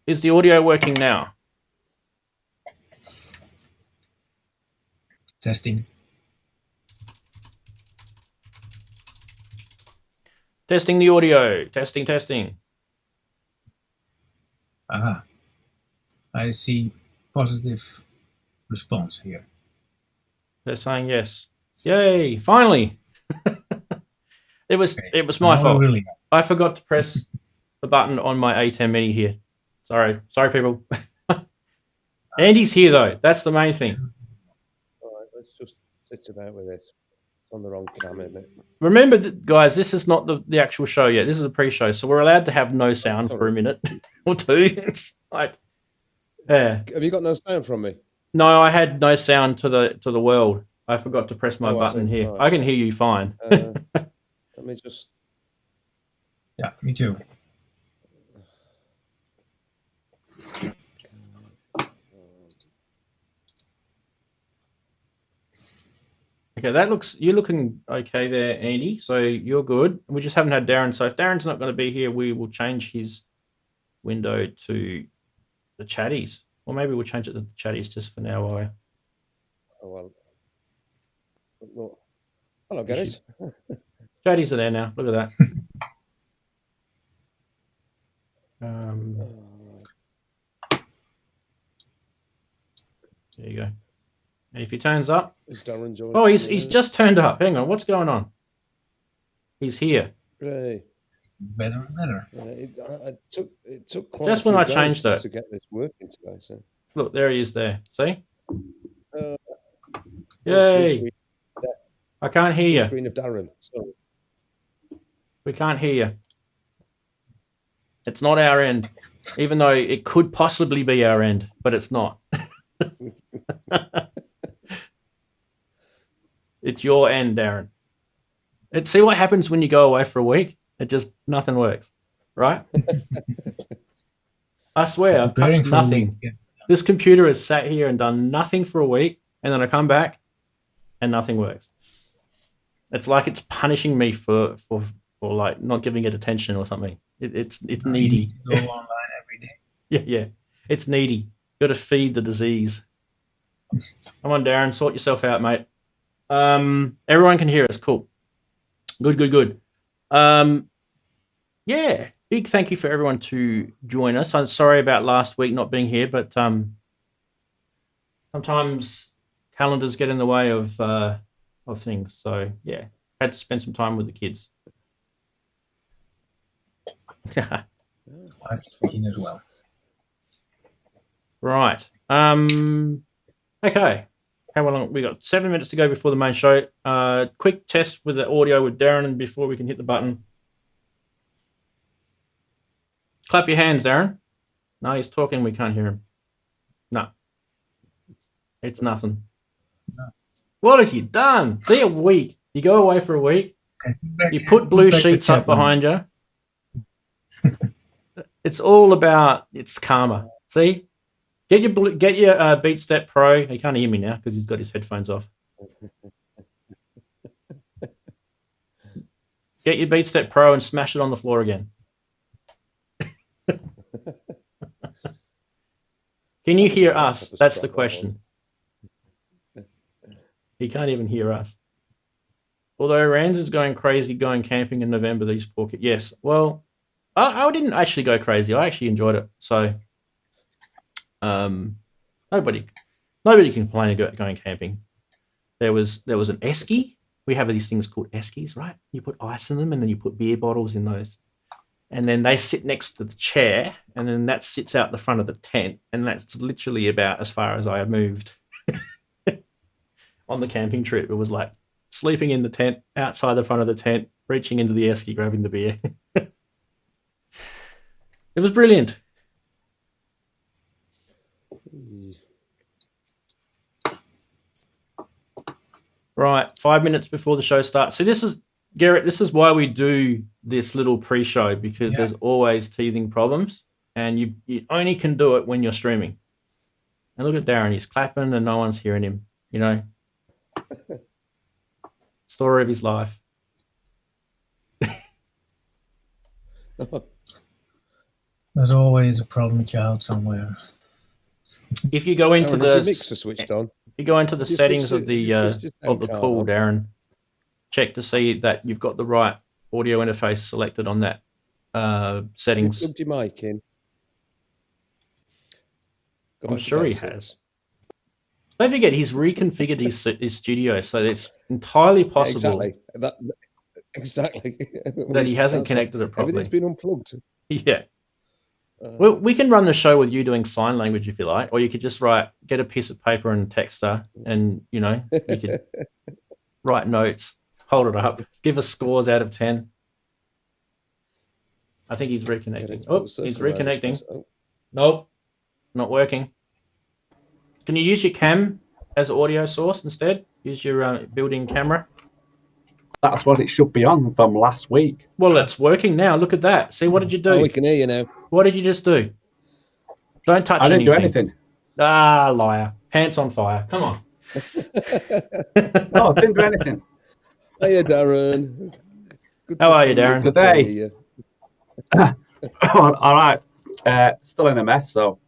Is the audio working now? Testing. Testing the audio. Testing. Aha. I see positive response here. They're saying yes. Yay! Finally. It was my fault. Really I forgot to press the button on my A10 Mini here. Sorry, people. Andy's here though. That's the main thing. All right, let's just sit about with this. It's on the wrong cam, isn't it? Remember, guys, this is not the actual show yet. This is the pre-show, so we're allowed to have no sound for a minute or two. It's like, yeah. Have you got no sound from me? No, I had no sound to the world. I forgot to press my button here. Right. I can hear you fine. Let me just. Yeah, me too. Okay, you're looking okay there, Andy. So you're good. We just haven't had Darren. So if Darren's not going to be here, we will change his window to the chatties. Or maybe we'll change it to the chatties just for now. Oh, well. Hello, Gerrit. Chatties are there now. Look at that. There you go. And if he turns up, he's just turned up. Hang on, what's going on? He's here. Right. Better and better. It took quite just when I changed that to get this working today. So. Look, there he is. There. See? Yay! I can't hear you. Screen of Darren. Sorry. We can't hear you. It's not our end, even though it could possibly be our end, but it's not. It's your end, Darren. See what happens when you go away for a week? It just, nothing works, right? I swear, I've touched nothing. This computer has sat here and done nothing for a week, and then I come back and nothing works. It's like it's punishing me for like not giving it attention or something. It's needy. You need to go online every day. Yeah. It's needy. You got to feed the disease. Come on, Darren, sort yourself out, mate. Everyone can hear us. Cool. Good. Yeah. Big thank you for everyone to join us. I'm sorry about last week not being here, but sometimes calendars get in the way of things. So yeah, had to spend some time with the kids. I'm speaking as well. Right. Okay. How long? We got 7 minutes to go before the main show. Quick test with the audio with Darren, and before we can hit the button. Clap your hands, Darren. No, he's talking. We can't hear him. No. It's nothing. No. What have you done? See, a week. You go away for a week. You put blue sheets up behind you. It's all about it's karma. See, get your BeatStep Pro. He can't hear me now because he's got his headphones off. Get your BeatStep Pro and smash it on the floor again. Can you hear us? That's the question. He can't even hear us. Although Rands is going crazy going camping in November, these poor kids. Yes, well, I didn't actually go crazy. I actually enjoyed it. So nobody can complain about going camping. There was an esky. We have these things called eskies, right? You put ice in them and then you put beer bottles in those. And then they sit next to the chair, and then that sits out the front of the tent, and that's literally about as far as I moved on the camping trip. It was like sleeping in the tent, outside the front of the tent, reaching into the esky, grabbing the beer. It was brilliant. Right, 5 minutes before the show starts. So this is, Gerrit, this is why we do this little pre-show, because there's always teething problems, and you only can do it when you're streaming. And look at Darren, he's clapping and no one's hearing him, you know. Story of his life. There's always a problem child somewhere. If you go into Darren, is your mixer switched on? if you go into the If you settings switch of it- if you switch the sound card call, on. Darren, check to see that you've got the right audio interface selected on that You settings. plugged your mic in. Go I'm back to sure he basics. has. Don't forget, he's reconfigured his studio, so it's entirely Yeah, possible exactly. that he hasn't That's connected it what- properly. Everything's been unplugged. Yeah. Well, we can run the show with you doing sign language if you like, or you could just get a piece of paper and text her, and you could write notes, hold it up, give us scores out of 10. I think he's reconnecting. Oh, he's reconnecting. Nope, not working. Can you use your cam as audio source instead? Use your built-in camera. That's what it should be on from last week. Well, it's working now. Look at that. See, what did you do? Oh, we can hear you now. What did you just do? Don't touch I didn't anything. do anything. Ah, liar. Pants on fire. Come on. No, I didn't do anything. Hiya, Darren. Good How to are see you, Darren? Good to Today. hear you. All right. Still in a mess, so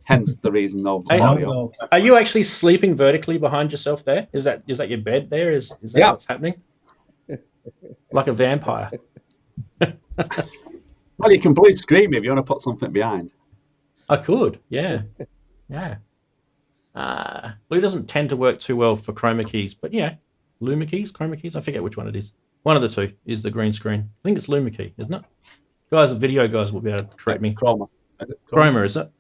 hence the reason no Hey, audio. Are you actually sleeping vertically behind yourself there? Is that your bed there? Is that Yeah. what's happening? Like a vampire. Well, you can blue screen if you want to put something behind. I could, yeah. Yeah. Blue doesn't tend to work too well for chroma keys, but yeah. Luma keys, chroma keys, I forget which one it is. One of the two is the green screen. I think it's Luma key, isn't it? Guys, video guys will be able to correct me. Chroma. Is it Chroma, is it?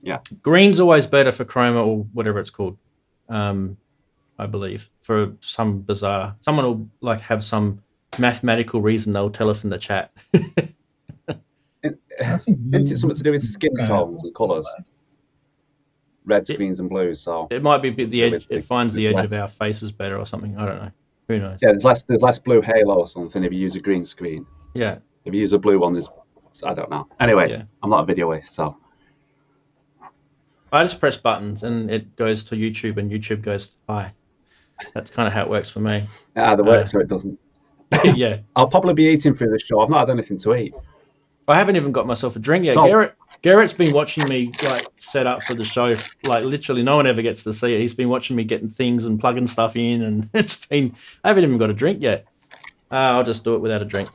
Yeah. Green's always better for chroma or whatever it's called. I believe for some bizarre. Someone will like have some mathematical reason. They'll tell us in the chat. Isn't it something to do with skin tones and colours? Red screens and blues. So It might be the edge. It finds the It's edge of less. our faces better or something. I don't know. Who knows? yeah, there's less blue halo or something if you use a green screen. Yeah. If you use a blue one, there's I don't know. Anyway, Yeah. I'm not a videoist, so I just press buttons and it goes to YouTube and YouTube goes hi. That's kind of how it works for me. it either works or it doesn't. Yeah. I'll probably be eating through the show. I've not had anything to eat. I haven't even got myself a drink yet. So- Gerrit's been watching me like set up for the show. Like literally, no one ever gets to see it. He's been watching me getting things and plugging stuff in, and I haven't even got a drink yet. I'll just do it without a drink.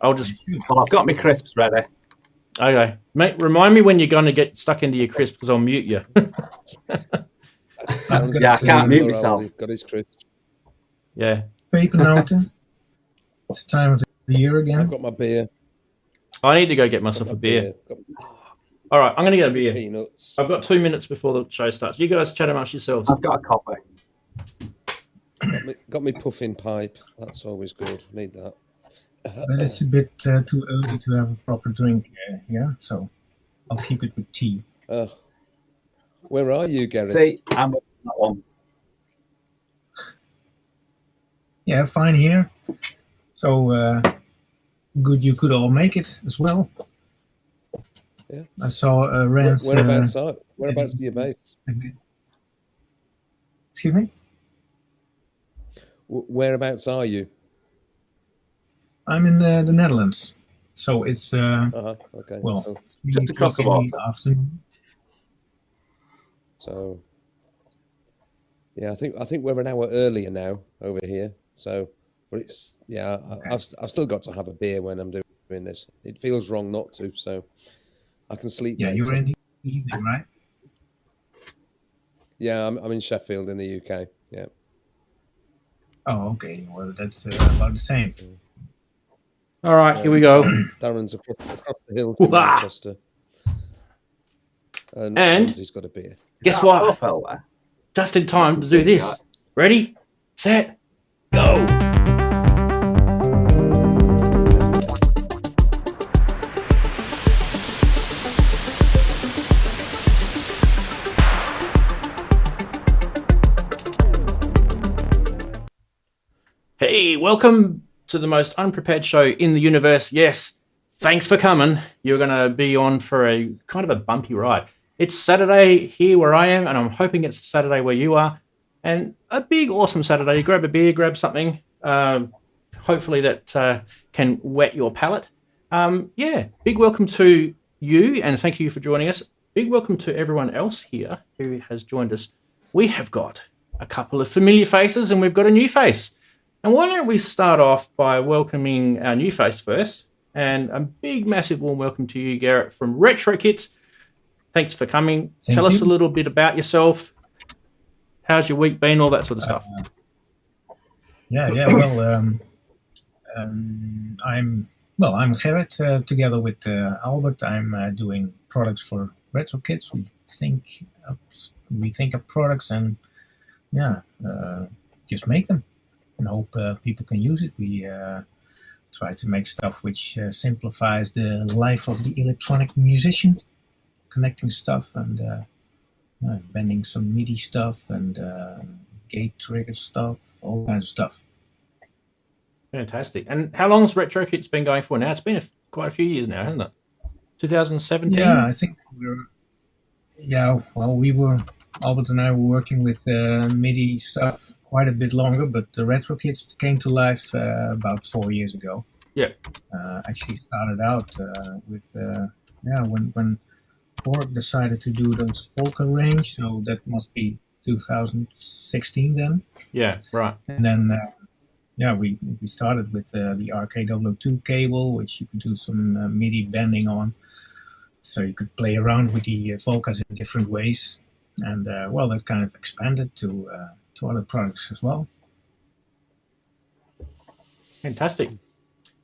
I'll just Well, I've got my crisps ready. okay. Mate, remind me when you're going to get stuck into your crisp because I'll mute you. Yeah, I can't mute myself. He's got his crisp. Yeah. Paper noten. It's time of the year I've again. got my beer. I need to go get Got myself my a beer. Got All right, I'm going to get a beer. peanuts. I've got 2 minutes before the show starts. You guys chat amongst yourselves. I've got a coffee. Got me puffing pipe. That's always good. Need that. But it's a bit too early to have a proper drink here, so I'll keep it with tea. Where are you, Gerrit? See, I'm with that one. Yeah, fine here. So good you could all make it as well. Yeah. I saw Rand's... Whereabouts are you based? Excuse me? Whereabouts are you? I'm in the Netherlands. So it's, Okay. well, So, 3 Just across the o'clock in water. afternoon. so, yeah, I think we're an hour earlier now over here. So, but it's I've still got to have a beer when I'm doing this. It feels wrong not to, so I can sleep. Yeah, later. you're in the evening, right? Yeah, I'm in Sheffield in the UK. Yeah. Oh, okay. Well, that's about the same. All right, here we go. Darren's across the hill to Wah! Manchester. And he's got a beer. Guess Yeah, what? fell there. Just in time to do this. Ready, set, go. Hey, welcome to the most unprepared show in the universe. Yes, thanks for coming. You're going to be on for a kind of a bumpy ride. It's Saturday here where I am, and I'm hoping it's Saturday where you are. And a big, awesome Saturday. Grab a beer, grab something. Hopefully that can whet your palate. Yeah, big welcome to you, and thank you for joining us. Big welcome to everyone else here who has joined us. We have got a couple of familiar faces, and we've got a new face. And why don't we start off by welcoming our new face first? And a big, massive warm welcome to you, Gerrit, from Retrokits. Thanks for coming. Tell us a little bit about yourself. How's your week been? All that sort of stuff. Well, I'm Gerrit. Together with Albert, I'm doing products for Retrokits. We think of products and just make them and hope people can use it. We try to make stuff which simplifies the life of the electronic musician, connecting stuff and bending some MIDI stuff and gate trigger stuff, all kinds of stuff. Fantastic. And how long has Retrokits been going for now? It's been quite a few years now, hasn't it? 2017? Yeah, I think Albert and I were working with MIDI stuff quite a bit longer, but the Retrokits came to life about 4 years ago. Yeah. Actually started out with when Korg decided to do those Volca range, so that must be 2016 then. Yeah, right. And then we started with the RK002 cable, which you could do some MIDI bending on, so you could play around with the Volcas in different ways. And that kind of expanded to other products as well. Fantastic.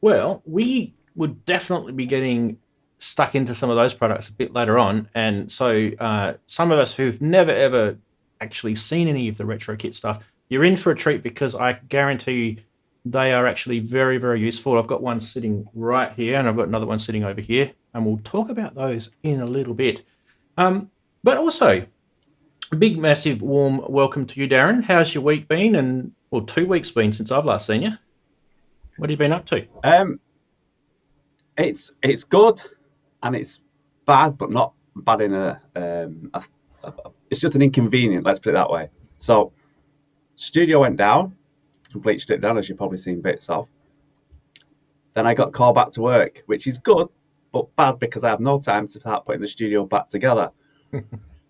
Well, we would definitely be getting stuck into some of those products a bit later on. And so some of us who've never, ever actually seen any of the Retrokit stuff, you're in for a treat, because I guarantee you they are actually very, very useful. I've got one sitting right here, and I've got another one sitting over here, and we'll talk about those in a little bit. But also, a big, massive, warm welcome to you, Darren. How's your week been? 2 weeks been since I've last seen you. What have you been up to? It's good, and it's bad, but not bad in it's just an inconvenient, let's put it that way. So, studio went down, bleached it down, as you've probably seen bits of. Then I got called back to work, which is good, but bad because I have no time to start putting the studio back together.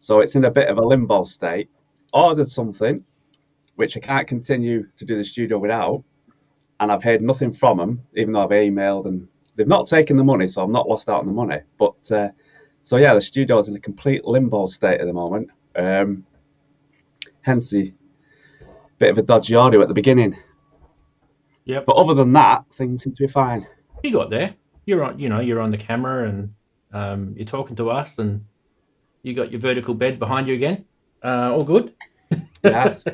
So it's in a bit of a limbo state. Ordered something, which I can't continue to do the studio without, and I've heard nothing from them, even though I've emailed, and they've not taken the money, so I'm not lost out on the money. But the studio is in a complete limbo state at the moment. Hence the bit of a dodgy audio at the beginning. Yeah. But other than that, things seem to be fine. You got there. You're on. You're on the camera, and you're talking to us, and you got your vertical bed behind you again. All good. Yes.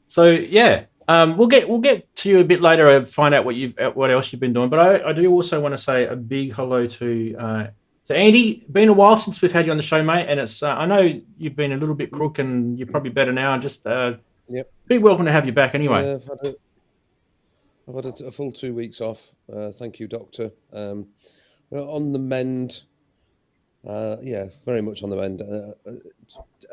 So yeah, we'll get to you a bit later and find out what else you've been doing. But I do also want to say a big hello to Andy. Been a while since we've had you on the show, mate, and it's I know you've been a little bit crook, and you're probably better now. And just big welcome to have you back anyway. Yeah, I've had a full 2 weeks off. Thank you, Doctor. On the mend. Very much on the mend.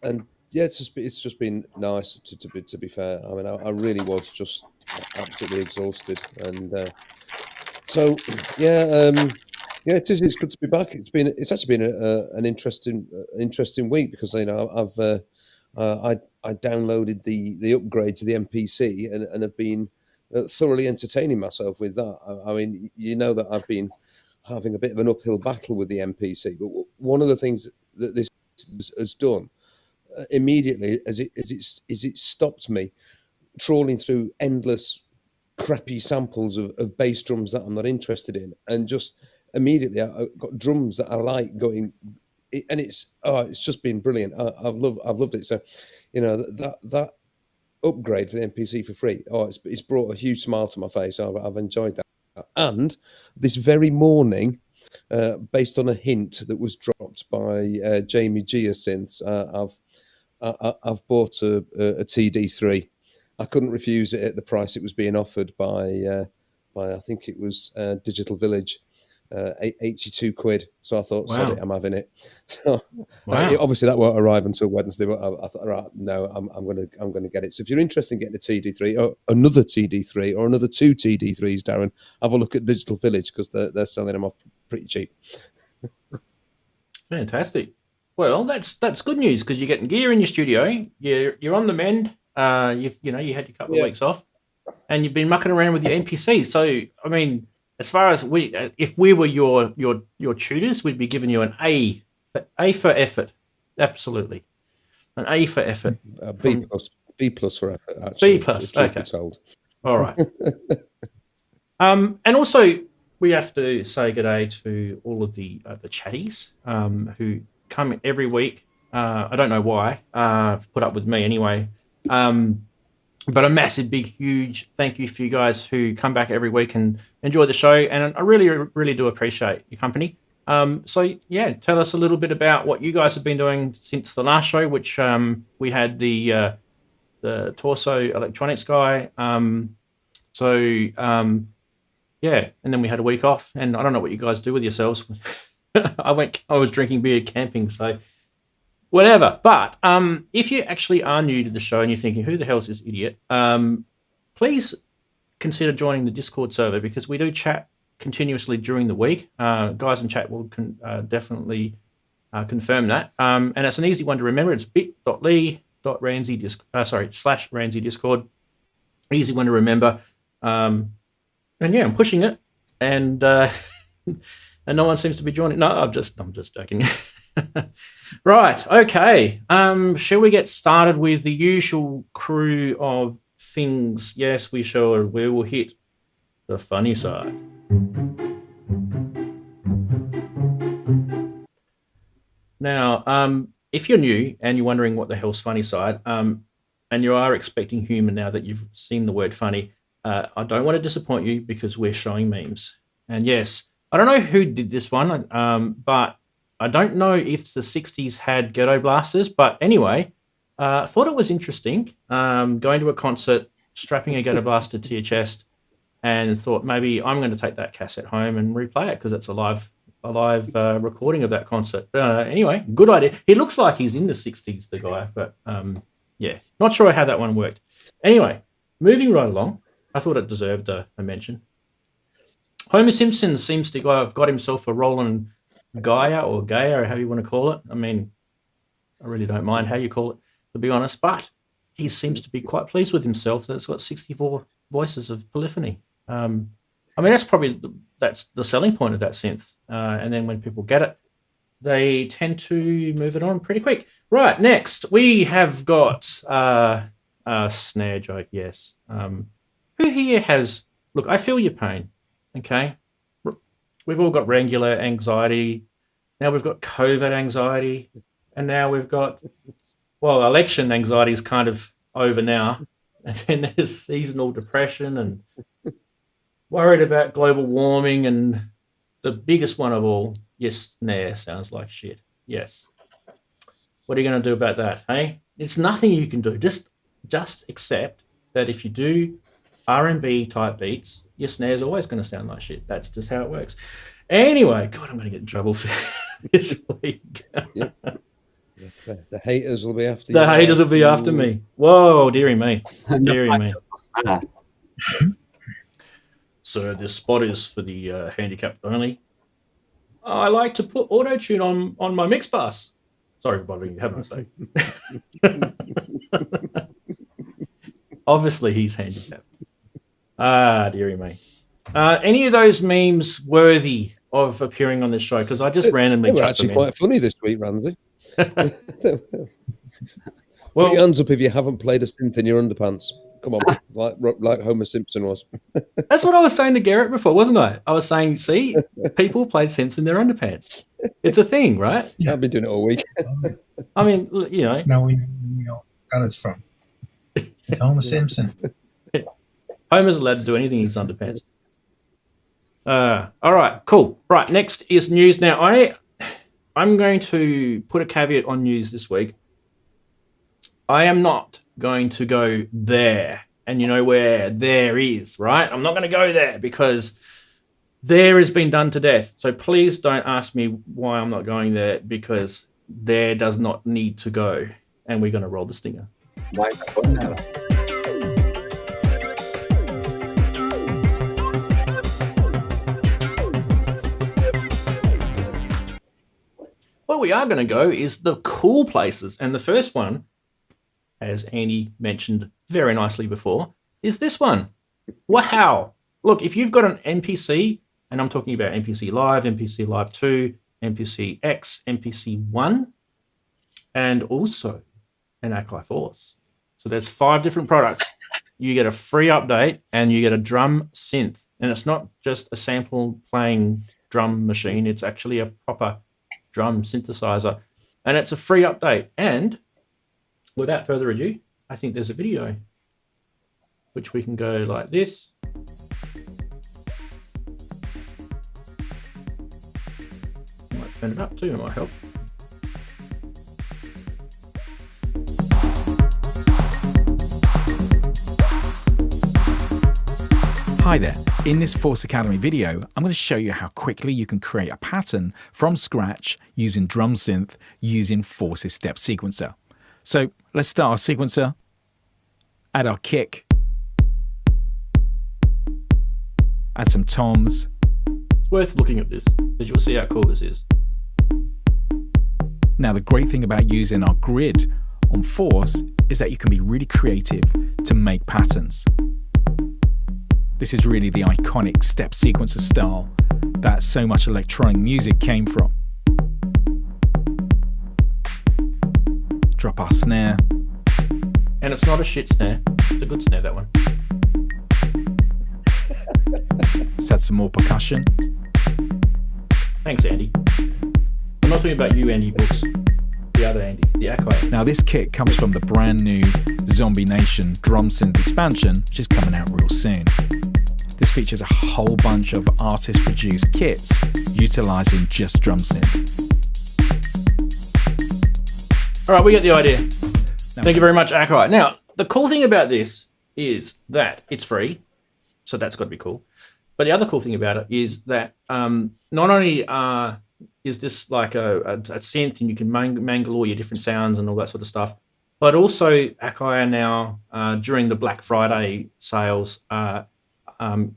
And yeah, it's just been nice to be fair. I mean, I really was just absolutely exhausted, and it's good to be back. It's actually been an interesting week, because I downloaded the upgrade to the MPC and have been thoroughly entertaining myself with that. I mean, that I've been having a bit of an uphill battle with the MPC, but one of the things that this has done immediately is it stopped me trawling through endless crappy samples of bass drums that I'm not interested in, and just immediately I got drums that I like going, and it's just been brilliant. I've loved it. So that upgrade for the MPC for free, it's brought a huge smile to my face. I've enjoyed that. And this very morning, based on a hint that was dropped by Jamie Gia since, I've bought a TD3. I couldn't refuse it at the price it was being offered by I think it was Digital Village, £82. So I thought, sod Wow. it, I'm having it. So Wow. obviously that won't arrive until Wednesday, but I thought, right, no, I'm gonna get it. So if you're interested in getting a TD3 or another TD3 or another 2 TD3s, Darren, have a look at Digital Village because they're selling them off pretty cheap. Fantastic. Well, that's good news because you're getting gear in your studio. You're on the mend. You had your couple of weeks off, and you've been mucking around with your MPC. So I mean, as far as if we were your tutors, we'd be giving you an A for effort. Absolutely, an A for effort. B plus for effort. Actually, B plus. Truth Okay. be told. All right. And also we have to say good day to all of the chatties who come every week. I don't know why. Put up with me anyway. But a massive, big, huge thank you for you guys who come back every week and enjoy the show. And I really, really do appreciate your company. So, yeah, tell us a little bit about what you guys have been doing since the last show, which we had the Torso Electronics guy. Yeah, and then we had a week off. And I don't know what you guys do with yourselves. I was drinking beer camping, so whatever. But if you actually are new to the show and you're thinking, who the hell is this idiot? Please consider joining the Discord server because we do chat continuously during the week. Guys in chat will definitely confirm that. And it's an easy one to remember. It's bit.ly/Ramsey Discord. Easy one to remember. And yeah, I'm pushing it. And and no one seems to be joining. No, I'm just joking. Right, okay. Shall we get started with the usual crew of things? Yes, we shall. We will hit the funny side. Now, if you're new and you're wondering what the hell's funny side, and you are expecting humor now that you've seen the word funny, I don't want to disappoint you because we're showing memes. And yes, I don't know who did this one, but I don't know if the 60s had ghetto blasters, but anyway, I thought it was interesting going to a concert, strapping a ghetto blaster to your chest, and thought maybe I'm going to take that cassette home and replay it because it's a live recording of that concert. Anyway, good idea. He looks like he's in the 60s, the guy, but yeah, not sure how that one worked. Anyway, moving right along, I thought it deserved a mention. Homer Simpson seems to have got himself a Roland Gaia or Gaia, or however you want to call it. I mean, I really don't mind how you call it, to be honest, but he seems to be quite pleased with himself that it's got 64 voices of polyphony. I mean, that's probably that's the selling point of that synth. And then when people get it, they tend to move it on pretty quick. Right, next, we have got a snare joke, yes. Who here has... Look, I feel your pain, okay? We've all got regular anxiety. Now we've got COVID anxiety. And now we've got, well, election anxiety is kind of over now. And then there's seasonal depression and worried about global warming. And the biggest one of all, your snare sounds like shit. Yes. What are you going to do about that, hey? It's nothing you can do. Just accept that if you do R&B type beats, your snare's always going to sound like shit. That's just how it works. Anyway, God, I'm going to get in trouble for this week. Yep. The haters will be after you. The haters will be after me. Whoa, dearie me. Dearie me. So this spot is for the handicapped only. I like to put auto-tune on my mix bus. Sorry for bothering you, haven't I? Obviously, he's handicapped. Dearie me. Any of those memes worthy of appearing on this show? Because I just randomly. They were actually quite funny this week, Ramsey. Well, put your hands up if you haven't played a synth in your underpants. Come on, like Homer Simpson was. That's what I was saying to Gerrit before, wasn't I? I was saying, see, people play synths in their underpants. It's a thing, right? Yeah. I've been doing it all week. I mean, you know. Now we know where it's from. It's Homer Simpson. Homer's allowed to do anything in his underpants. All right, cool. Right, next is news. Now, I'm going to put a caveat on news this week. I am not going to go there, and you know where there is, right? I'm not going to go there because there has been done to death. So please don't ask me why I'm not going there, because there does not need to go. And we're going to roll the stinger. Why is that going there? Where we are going to go is the cool places. And the first one, as Andy mentioned very nicely before, is this one. Wow. Look, if you've got an MPC, and I'm talking about MPC Live, MPC Live 2, MPC X, MPC 1, and also an Akai Force. So there's 5 different products. You get a free update and you get a drum synth. And it's not just a sample playing drum machine. It's actually a proper drum synthesizer. And it's a free update. And without further ado, I think there's a video which we can go like this. Might turn it up too, it might help. Hi there. In this Force Academy video, I'm going to show you how quickly you can create a pattern from scratch using drum synth using Force's step sequencer. So let's start our sequencer, add our kick, add some toms. It's worth looking at this, because you'll see how cool this is. Now the great thing about using our grid on Force is that you can be really creative to make patterns. This is really the iconic step sequencer style that so much electronic music came from. Drop our snare. And it's not a shit snare. It's a good snare, that one. Let's add some more percussion. Thanks, Andy. I'm not talking about you, Andy Books. The other Andy, the Akai. Now this kit comes from the brand new Zombie Nation drum synth expansion, which is coming out real soon. This features a whole bunch of artist-produced kits utilizing just drum synth. All right, we get the idea. Thank you very much, Akai. Now, the cool thing about this is that it's free, so that's got to be cool. But the other cool thing about it is that not only is this like a synth and you can mangle all your different sounds and all that sort of stuff, but also Akai are now, during the Black Friday sales,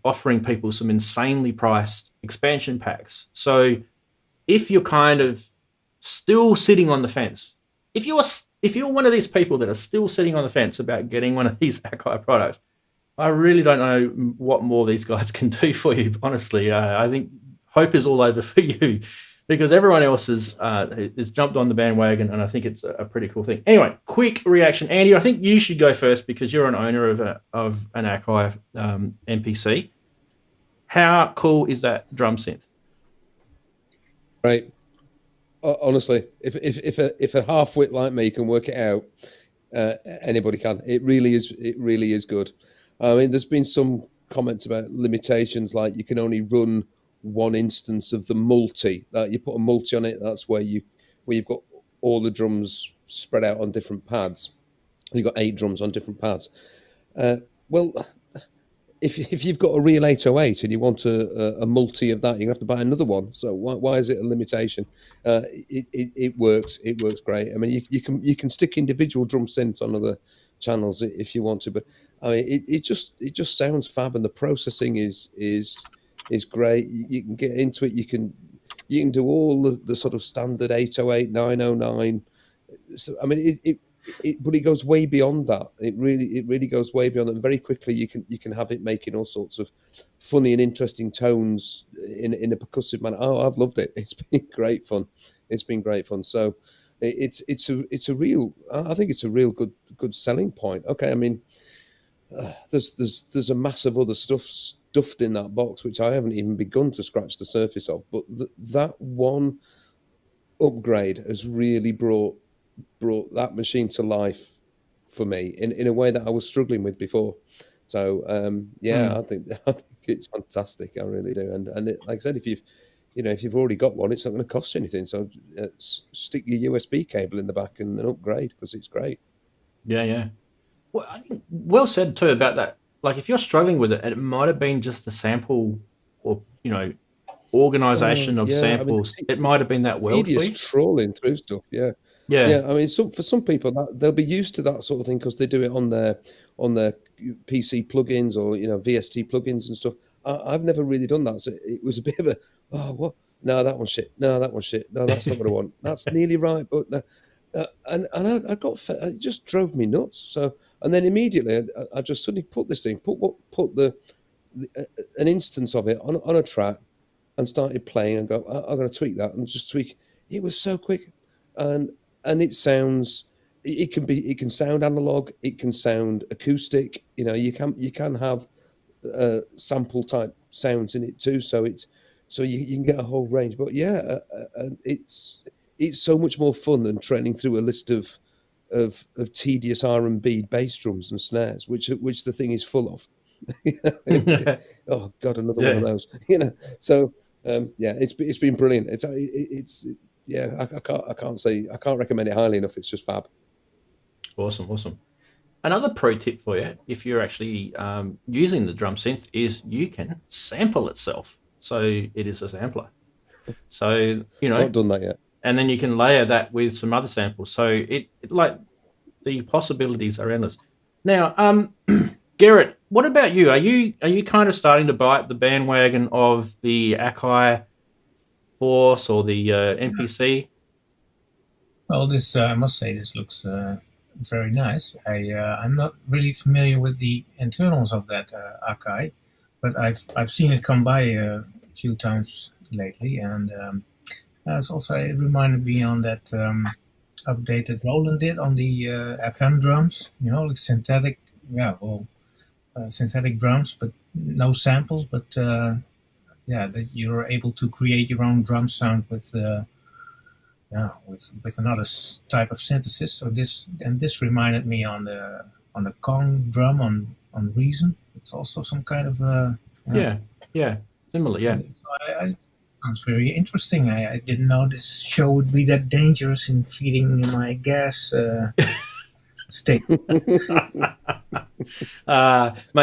offering people some insanely priced expansion packs. So if you're kind of still sitting on the fence, if you're one of these people that are still sitting on the fence about getting one of these Akai products, I really don't know what more these guys can do for you. Honestly, I think hope is all over for you, because everyone else is jumped on the bandwagon, and I think it's a pretty cool thing. Anyway, quick reaction, Andy. I think you should go first because you're an owner of an Akai MPC. How cool is that drum synth? Right. Honestly, if a half-wit like me can work it out, anybody can. It really is good. I mean, there's been some comments about limitations, like you can only run one instance of the multi. You put a multi on it, that's where you've got all the drums spread out on different pads. You've got 8 drums on different pads. Well, if you've got a real 808 and you want a multi of that, you're gonna have to buy another one. So why is it a limitation? It works. It works great. I mean, you can stick individual drum synths on other channels if you want to, but I mean, it just sounds fab, and the processing is great. You can get into it. You can do all the sort of standard 808, 909. So I mean, but it goes way beyond that. It really goes way beyond that. And very quickly, you can have it making all sorts of funny and interesting tones in a percussive manner. Oh, I've loved it. It's been great fun. It's been great fun. So it's a real. I think it's a real good selling point. Okay, I mean, there's a massive other stuff stuffed in that box which I haven't even begun to scratch the surface of. But that one upgrade has really brought that machine to life for me in a way that I was struggling with before. So I think it's fantastic. I really do. And like I said, if you've already got one, it's not going to cost you anything. So stick your USB cable in the back and upgrade, because it's great. Yeah. Well, I think well said too about that. Like if you're struggling with it, it might have been just the sample or organization of yeah, I mean, samples, it might have been that world for tedious you. trawling through stuff. Yeah. Yeah. I mean, for some people, they'll be used to that sort of thing because they do it on their PC plugins or VST plugins and stuff. I've never really done that, so it was a bit of a what? No, that one's shit. No, that one's shit. No, that's not what I want. That's nearly right, but no. And I got it just drove me nuts. So and then immediately I just suddenly put an instance of it on a track and started playing and go, I'm going to tweak that and just tweak. It was so quick, and it sounds. It can sound analog. It can sound acoustic. You can have sample type sounds in it too. So you can get a whole range. But yeah, it's so much more fun than training through a list of tedious R&B bass drums and snares, which the thing is full of. Oh God, another one of those. So it's been brilliant. I can't recommend it highly enough. It's just fab. Awesome. Another pro tip for you, if you're actually using the drum synth, is you can sample itself. So it is a sampler. So not done that yet. And then you can layer that with some other samples. So it like the possibilities are endless. Now, Gerrit, what about you? Are you kind of starting to bite the bandwagon of the Akai Force or the MPC? Well, this I must say, this looks very nice. I'm not really familiar with the internals of that Akai, but I've seen it come by a few times lately, and it reminded me on that update that Roland did on the FM drums. Like synthetic, synthetic drums, but no samples. But that you're able to create your own drum sound with another type of synthesis. So this reminded me on the Kong drum on Reason. It's also some kind of similar. Yeah, so sounds very interesting. I didn't know this show would be that dangerous in feeding my gas state. Mate,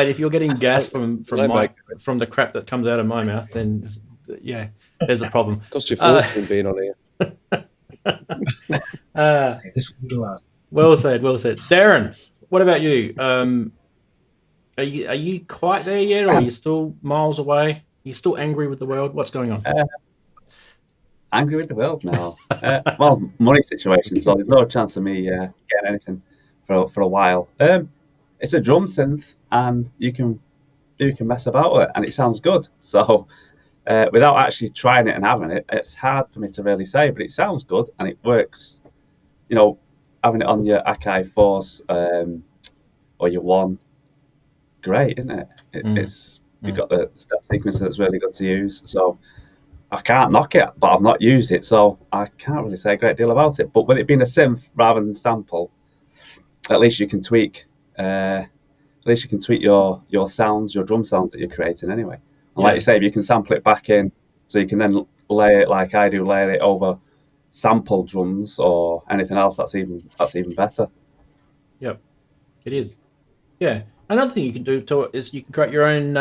if you're getting gas from the crap that comes out of my mouth, then there's a problem. Cost you fortune being on here. This will be the last. Well said. Darren, what about you? Are you quite there yet, or are you still miles away? Are you still angry with the world? What's going on? Angry with the world now. Well, money situation, so there's no chance of me getting anything for a while. It's a drum synth, and you can mess about with it, and it sounds good. So without actually trying it and having it, it's hard for me to really say, but it sounds good and it works. Having it on your Akai Force or your One, great, isn't it? You've got the step sequencer that's really good to use. So I can't knock it, but I've not used it, so I can't really say a great deal about it. But with it being a synth rather than sample, at least you can tweak. Your sounds, your drum sounds that you're creating anyway. And like you say, if you can sample it back in, so you can then layer it like I do, layer it over sample drums or anything else. That's even better. Yep, it is. Yeah. Another thing you can do to it is you can create your own,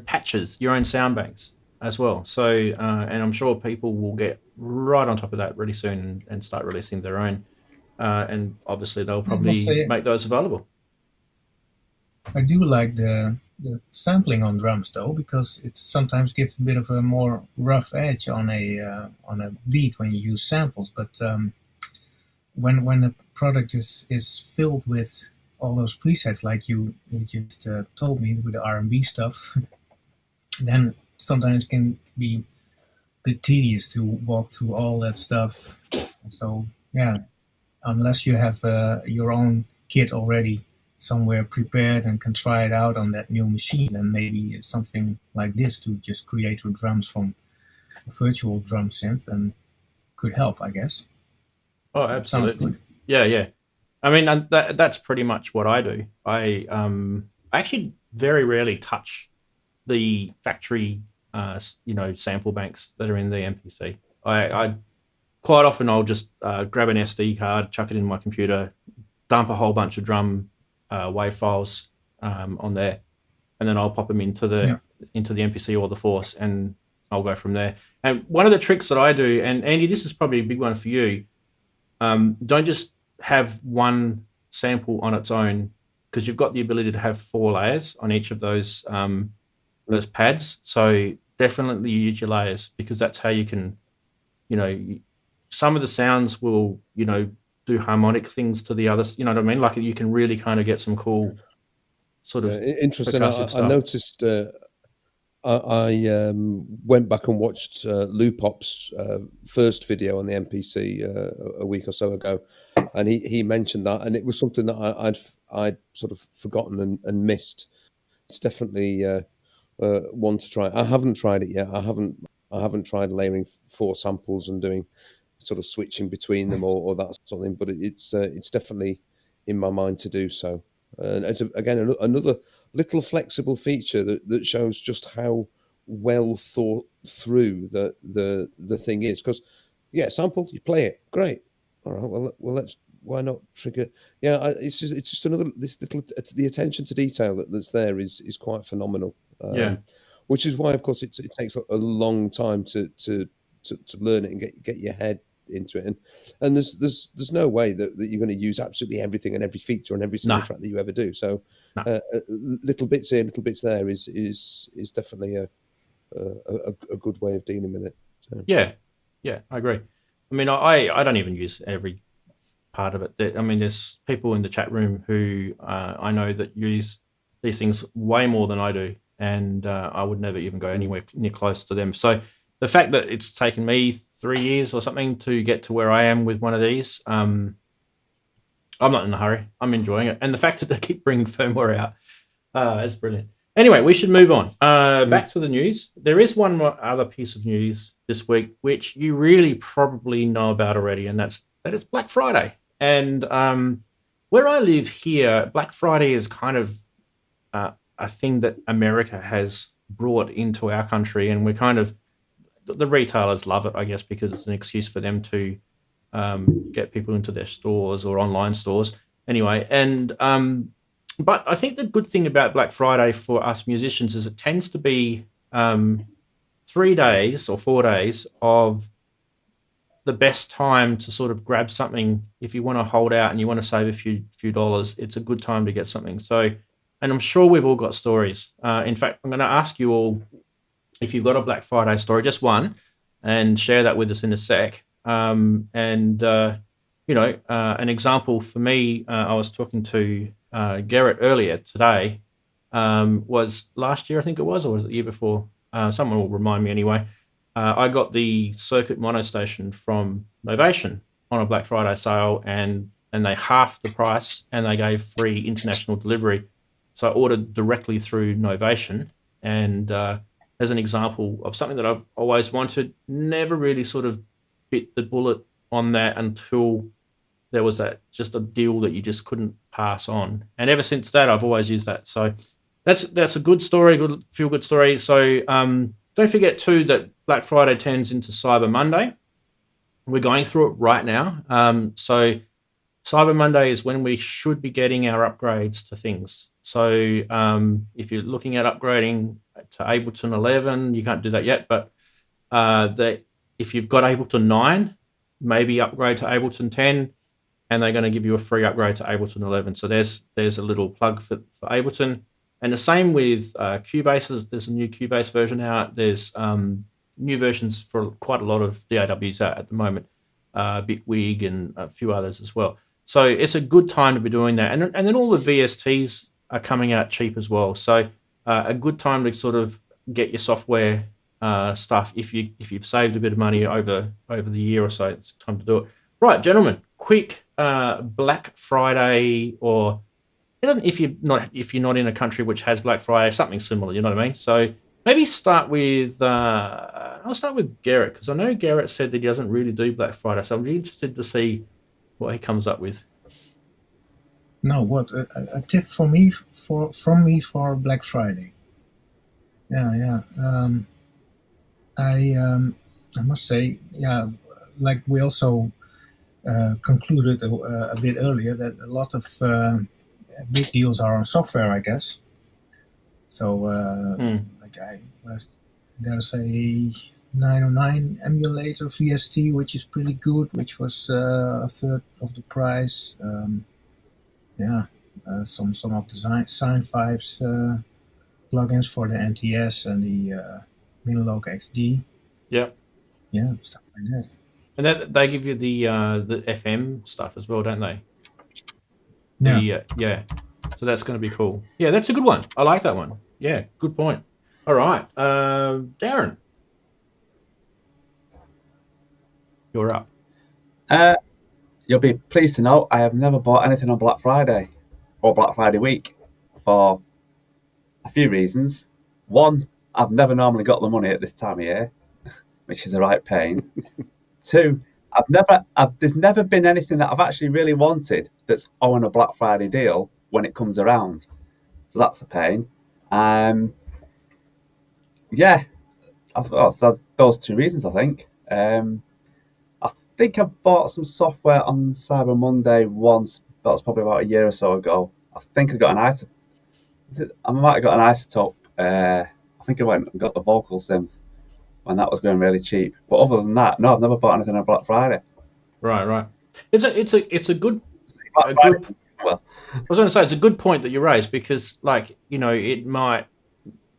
patches, your own sound banks as well. So, and I'm sure people will get right on top of that really soon and start releasing their own. And obviously they'll probably make those available. I do like the sampling on drums though, because it sometimes gives a bit of a more rough edge on a beat when you use samples. But when the product is filled with all those presets, like you just told me with the R&B stuff, then sometimes it can be a bit tedious to walk through all that stuff. So unless you have your own kit already somewhere prepared and can try it out on that new machine, then maybe it's something like this to just create your drums from a virtual drum synth and could help, I guess. Oh, absolutely. Yeah. I mean, that's pretty much what I do. I actually very rarely touch the factory, sample banks that are in the MPC. I quite often I'll just grab an SD card, chuck it in my computer, dump a whole bunch of drum wave files on there, and then I'll pop them into the into the MPC or the Force, and I'll go from there. And one of the tricks that I do, and Andy, this is probably a big one for you, don't just have one sample on its own, because you've got the ability to have 4 layers on each of those pads. So definitely use your layers, because that's how you can, some of the sounds will, do harmonic things to the others. You know what I mean? Like you can really kind of get some cool sort of interesting. percussive I stuff. noticed. I went back and watched Lupop's first video on the MPC a week or so ago, and he mentioned that, and it was something that I'd sort of forgotten and missed. It's definitely one to try. I haven't tried it yet. I haven't tried layering 4 samples and doing sort of switching between them or that sort of thing. But it's definitely in my mind to do so. And it's again another little flexible feature that shows just how well thought through the thing is. Because sample, you play it, great. All right, well let's, why not trigger? Yeah, it's just another, this little, it's the attention to detail that's there is quite phenomenal. Which is why, of course, it takes a long time to learn it and get your head into it. And there's no way that you're going to use absolutely everything and every feature on every single track that you ever do. So little bits here, little bits there is definitely a good way of dealing with it. So. Yeah, I agree. I mean, I don't even use every part of it. I mean, there's people in the chat room who I know that use these things way more than I do, and I would never even go anywhere near close to them. So the fact that it's taken me 3 years or something to get to where I am with one of these, I'm not in a hurry. I'm enjoying it. And the fact that they keep bringing firmware out, it's brilliant. Anyway, we should move on. Back to the news. There is one more other piece of news this week, which you really probably know about already, and that it's Black Friday. And where I live here, Black Friday is kind of a thing that America has brought into our country, and we're kind of, the retailers love it, I guess, because it's an excuse for them to get people into their stores or online stores. Anyway, and but I think the good thing about Black Friday for us musicians is it tends to be 3 days or 4 days of the best time to sort of grab something. If you want to hold out and you want to save a few dollars, it's a good time to get something. So, and I'm sure we've all got stories. In fact, I'm going to ask you all if you've got a Black Friday story, just one, and share that with us in a sec. An example for me, I was talking to Gerrit earlier today, was last year, I think it was, or was it the year before? Someone will remind me anyway. I got the circuit mono station from Novation on a Black Friday sale, and they halved the price, and they gave free international delivery. So I ordered directly through Novation, and as an example of something that I've always wanted, never really sort of bit the bullet on that until there was just a deal that you just couldn't pass on. And ever since that, I've always used that. So that's a good story, good feel-good story. So don't forget too that Black Friday turns into Cyber Monday. We're going through it right now. So Cyber Monday is when we should be getting our upgrades to things. So if you're looking at upgrading to Ableton 11, you can't do that yet, but if you've got Ableton 9, maybe upgrade to Ableton 10, and they're going to give you a free upgrade to Ableton 11. So there's a little plug for Ableton. And the same with Cubase. There's a new Cubase version out. There's new versions for quite a lot of DAWs out at the moment, Bitwig and a few others as well. So it's a good time to be doing that. And then all the VSTs are coming out cheap as well. So a good time to sort of get your software stuff if you've saved a bit of money over the year or so. It's time to do it. Right, gentlemen, quick Black Friday, or if you're not in a country which has Black Friday, something similar, you know what I mean? So maybe start with I'll start with Gerrit, because I know Gerrit said that he doesn't really do Black Friday, so I'm really interested to see what he comes up with. No, what a tip from me for Black Friday. I must say, like we also concluded a bit earlier, that a lot of big deals are on software, I guess. So like there's a 909 emulator VST, which is pretty good, which was a third of the price. Some of the Sine Vibes plugins for the NTS and the Minilogue XD. Yep. Yeah, stuff like that. And that they give you the FM stuff as well, don't they? Yeah. So that's going to be cool. Yeah, that's a good one. I like that one. Yeah, good point. All right, Darren, you're up. You'll be pleased to know I have never bought anything on Black Friday or Black Friday week for a few reasons. One, I've never normally got the money at this time of year, which is a right pain. Two, there's never been anything that I've actually really wanted that's on a Black Friday deal when it comes around. So that's a pain. Yeah, I've had those two reasons, I think. I think I bought some software on Cyber Monday once. That was probably about a year or so ago. I think I got an isotope. I might have got an isotope. I think I went and got the vocal synth when that was going really cheap. But other than that, no, I've never bought anything on Black Friday. Right. It's a good. Well, I was going to say it's a good point that you raised because, like, you know, it might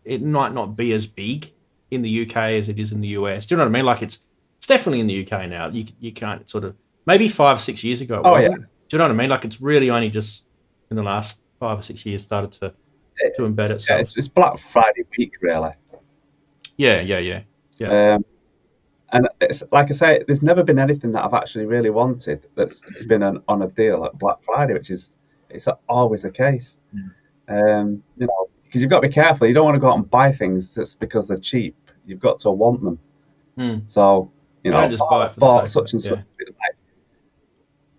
not be as big in the UK as it is in the US. Do you know what I mean? Like, it's definitely in the UK now. You can't sort of maybe 5-6 years ago it wasn't. Yeah. Do you know what I mean? Like, it's really only just in the last 5 or 6 years started to embed itself. Yeah, it's Black Friday week, really. Yeah. And it's like I say, there's never been anything that I've actually really wanted that's been on a deal at Black Friday, it's always the case. You know, because you've got to be careful. You don't want to go out and buy things just because they're cheap. You've got to want them. So, you know, just buy it for bought the sake such and of it, such,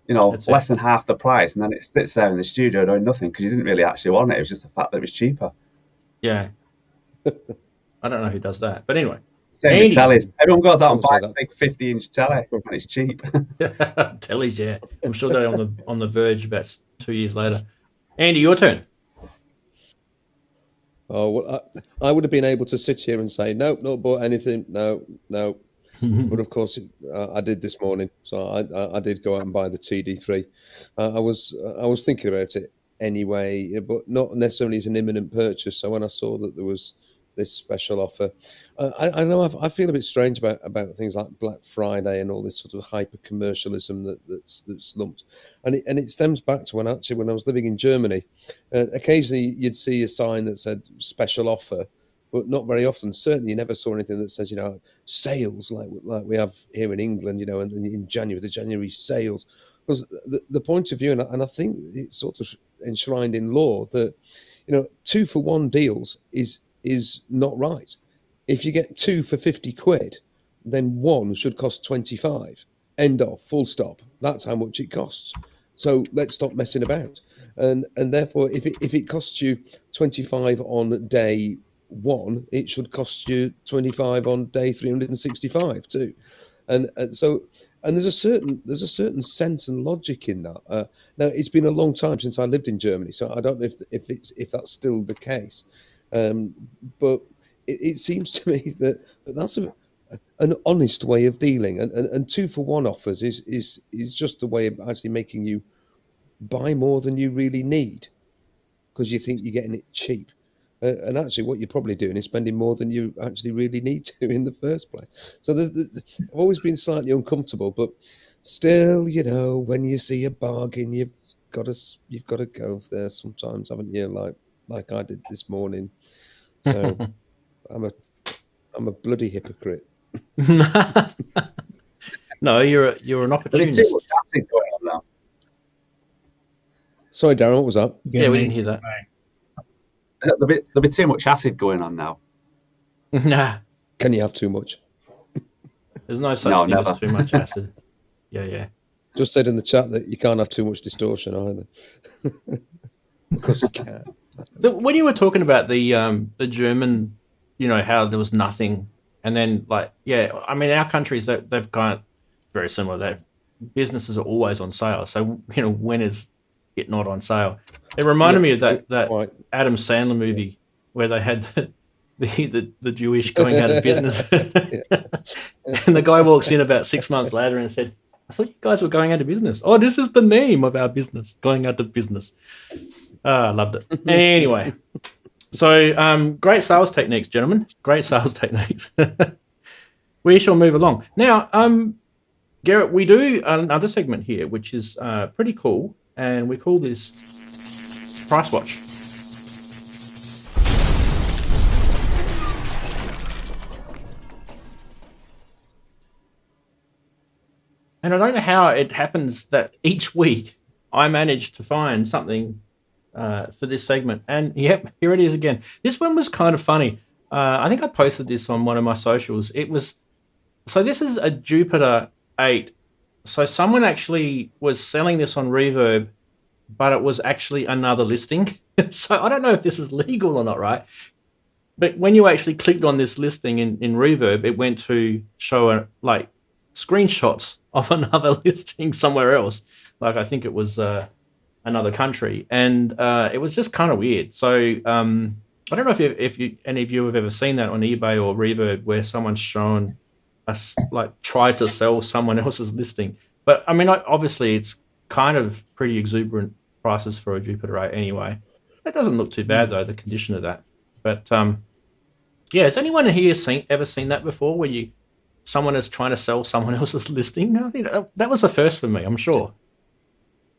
you know, That's less than half the price, and then it sits there in the studio doing nothing because you didn't really actually want it. It was just the fact that it was cheaper. Yeah. I don't know who does that, but anyway. Same with tellies. Everyone goes out and Don't say buys a that. big 50-inch telly when it's cheap. Tellies, yeah. I'm sure they're on the verge about 2 years later. Andy, your turn. Oh, well, I would have been able to sit here and say, nope, not bought anything. No. But of course, I did this morning. So I did go out and buy the TD3. I was thinking about it anyway, but not necessarily as an imminent purchase. So when I saw that there was this special offer, I know I feel a bit strange about things like Black Friday and all this sort of hyper commercialism that's lumped, and it stems back to when I was living in Germany. Occasionally you'd see a sign that said special offer, but not very often. Certainly you never saw anything that says, you know, sales like we have here in England, you know, and in January, the January sales. Because the point of view, and I think it's sort of enshrined in law that, you know, 2-for-1 deals is not right. If you get 2 for 50 quid, then 1 should cost 25. End of, full stop. That's how much it costs. So let's stop messing about. And therefore, if it costs you 25 on day 1, it should cost you 25 on day 365 too. And there's a certain sense and logic in that. Now it's been a long time since I lived in Germany, so I don't know if that's still the case. But it seems to me that that's an honest way of dealing, and 2-for-1 offers is just the way of actually making you buy more than you really need because you think you're getting it cheap. And actually what you're probably doing is spending more than you actually really need to in the first place. So I've always been slightly uncomfortable, but still, you know, when you see a bargain, you've got to go there sometimes, haven't you? Like I did this morning. So I'm a bloody hypocrite. No, you're an There's opportunist. too much acid going on now. Sorry, Darren, what was that? Yeah, we didn't hear that. There'll be too much acid going on now. Nah, Can you have too much? there's no such thing never. as too much acid. Yeah. Just said in the chat that you can't have too much distortion either. Because you can. When you were talking about the German, you know, how there was nothing, and then I mean, our countries they've kind of very similar. Businesses are always on sale. So, you know, when is it not on sale? It reminded me of that Right. Adam Sandler movie where they had the Jewish going out of business. And the guy walks in about 6 months later and said, I thought you guys were going out of business. Oh, this is the name of our business, going out of business. I loved it. Anyway, so great sales techniques, gentlemen. Great sales techniques. We shall move along. Now, Gerrit, we do another segment here, which is pretty cool, and we call this Price Watch. And I don't know how it happens that each week I manage to find something for this segment. And yep, here it is again. This one was kind of funny. I think I posted this on one of my socials. So this is a Jupiter 8. So someone actually was selling this on Reverb, but it was actually another listing. So I don't know if this is legal or not, right? But when you actually clicked on this listing in Reverb, it went to show like screenshots of another listing somewhere else. Like I think it was another country, and it was just kind of weird. So I don't know if any of you have ever seen that on eBay or Reverb, where someone's shown us like tried to sell someone else's listing. But I mean, obviously it's kind of pretty exuberant prices for a Jupiter 8 anyway. That doesn't look too bad though, the condition of that. But yeah, has anyone here ever seen that before, where someone is trying to sell someone else's listing? I think that was the first for me, I'm sure.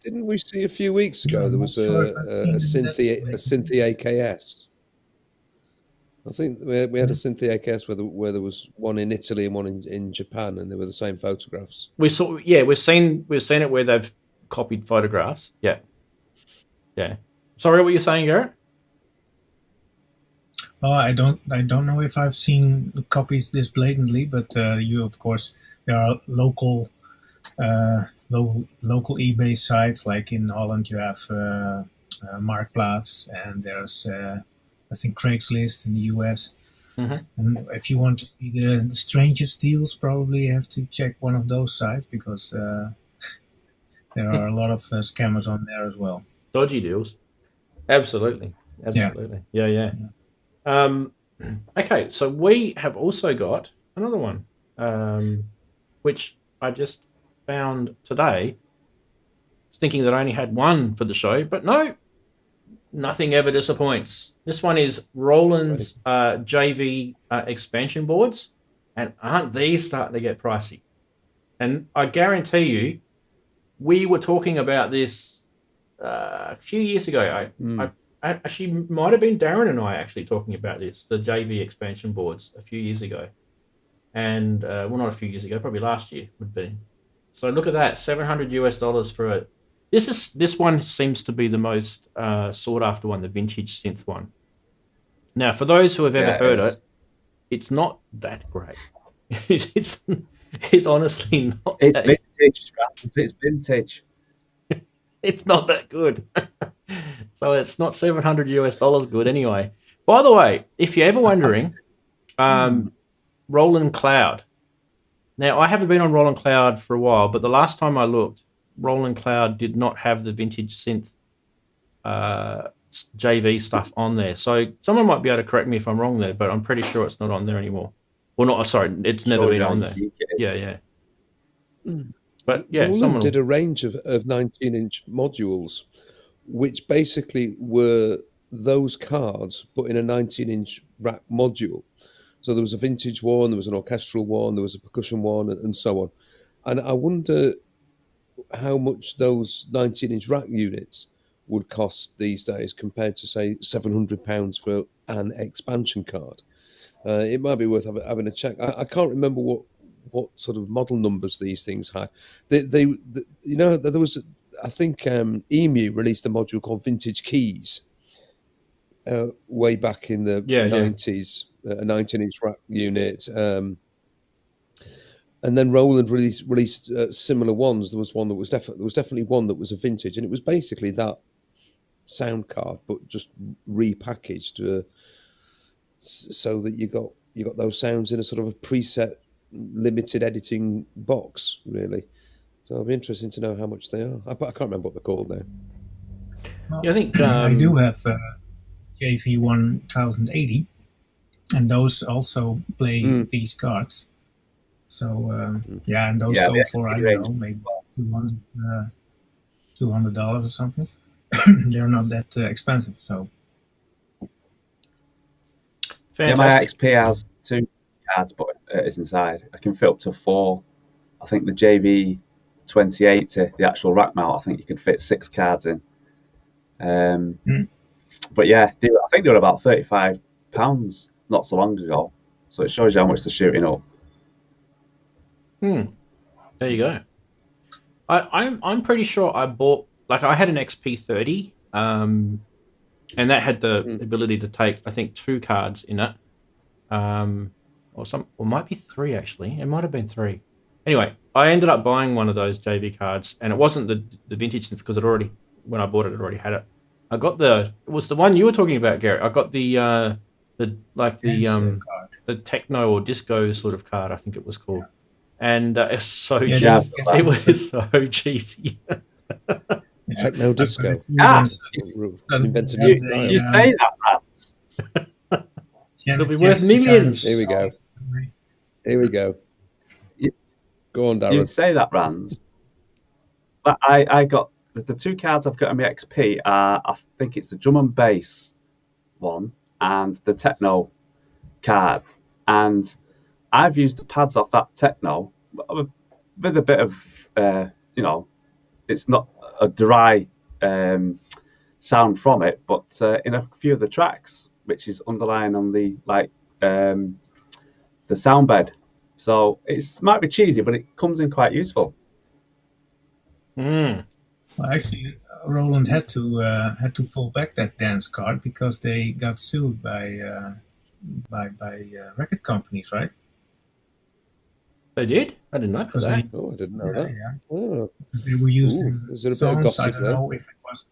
Didn't we see a few weeks ago there was a Cynthia AKS? I think we had a Cynthia AKS where there was one in Italy and one in Japan, and they were the same photographs. We've seen it where they've copied photographs. Yeah. Sorry, what you're saying, Gerrit? Oh, I don't know if I've seen copies this blatantly, but of course, there are local eBay sites, like in Holland you have Marktplaats, and there's I think Craigslist in the US. Mm-hmm. And if you want to see the strangest deals, probably you have to check one of those sites, because there are a lot of scammers on there as well. Dodgy deals. Absolutely. Yeah. Okay, so we have also got another one, which I just found today. I was thinking that I only had one for the show, but no, nothing ever disappoints. This one is Roland's JV expansion boards, and aren't these starting to get pricey? And I guarantee you, we were talking about this a few years ago. I actually might have been Darren and I actually talking about this, the JV expansion boards, a few years ago. And well, not a few years ago, probably last year would be. So look at that, $700 for it. This one seems to be the most sought after one, the vintage synth one. Now, for those who have ever heard it, it's not that great. It's honestly not. It's vintage. It's vintage. It's not that good. So it's not $700 good anyway. By the way, if you're ever wondering, Roland Cloud. Now, I haven't been on Roland Cloud for a while, but the last time I looked, Roland Cloud did not have the vintage synth JV stuff on there. So someone might be able to correct me if I'm wrong there, but I'm pretty sure it's not on there anymore. Well, not, sorry, it's never been on there. Yeah. But yeah, Roland did a range of 19-inch modules, which basically were those cards, but in a 19-inch rack module. So there was a vintage one, there was an orchestral one, there was a percussion one, and so on. And I wonder how much those 19-inch rack units would cost these days compared to, say, £700 for an expansion card. It might be worth having a check. I can't remember what sort of model numbers these things had. There was, I think, EMU released a module called Vintage Keys way back in the 90s, a 19-inch rack unit. And then Roland released similar ones. There was one that was definitely one that was a vintage, and it was basically that sound card, but just repackaged so that you got those sounds in a sort of a preset limited editing box, really. So it'll be interesting to know how much they are. I can't remember what they're called now. Yeah, I think I do have JV 1080, and those also play these cards. So and those Yeah, go the for, I range. don't know, maybe $200 or something. They're not that expensive. So Yeah, my Fantastic. XP has 2 cards, but it's inside. I can fit up to 4. I think the JV 2080, the actual rack mount, I think you could fit 6 cards in. But yeah, I think they were about £35 not so long ago. So it shows you how much they're shooting up. There you go. I'm pretty sure I bought, like, I had an XP30, and that had the ability to take, I think, 2 cards in it, or might be 3 actually. It might have been 3. Anyway, I ended up buying one of those JV cards, and it wasn't the vintage synth because when I bought it, it already had it. I got it was the one you were talking about, Gerrit. I got the techno or disco sort of card, I think it was called. And it's so cheesy. It was so cheesy. Techno disco. Invented You new style. you say that, Rance. It'll be worth millions. Here we go. Here we go. Go on, Darren. You say that, Rans. But I got the 2 cards I've got in my XP are, I think it's the drum and bass one and the techno card. And I've used the pads off that techno with a bit of, it's not a dry sound from it, but in a few of the tracks, which is underlying on the sound bed. So it might be cheesy, but it comes in quite useful. Well, actually, Roland had to pull back that dance card because they got sued by record companies, right? They did? I didn't know that. I didn't know that. Yeah. Oh. Because they were used in is there a bit songs. of gossip I don't there? know if it was.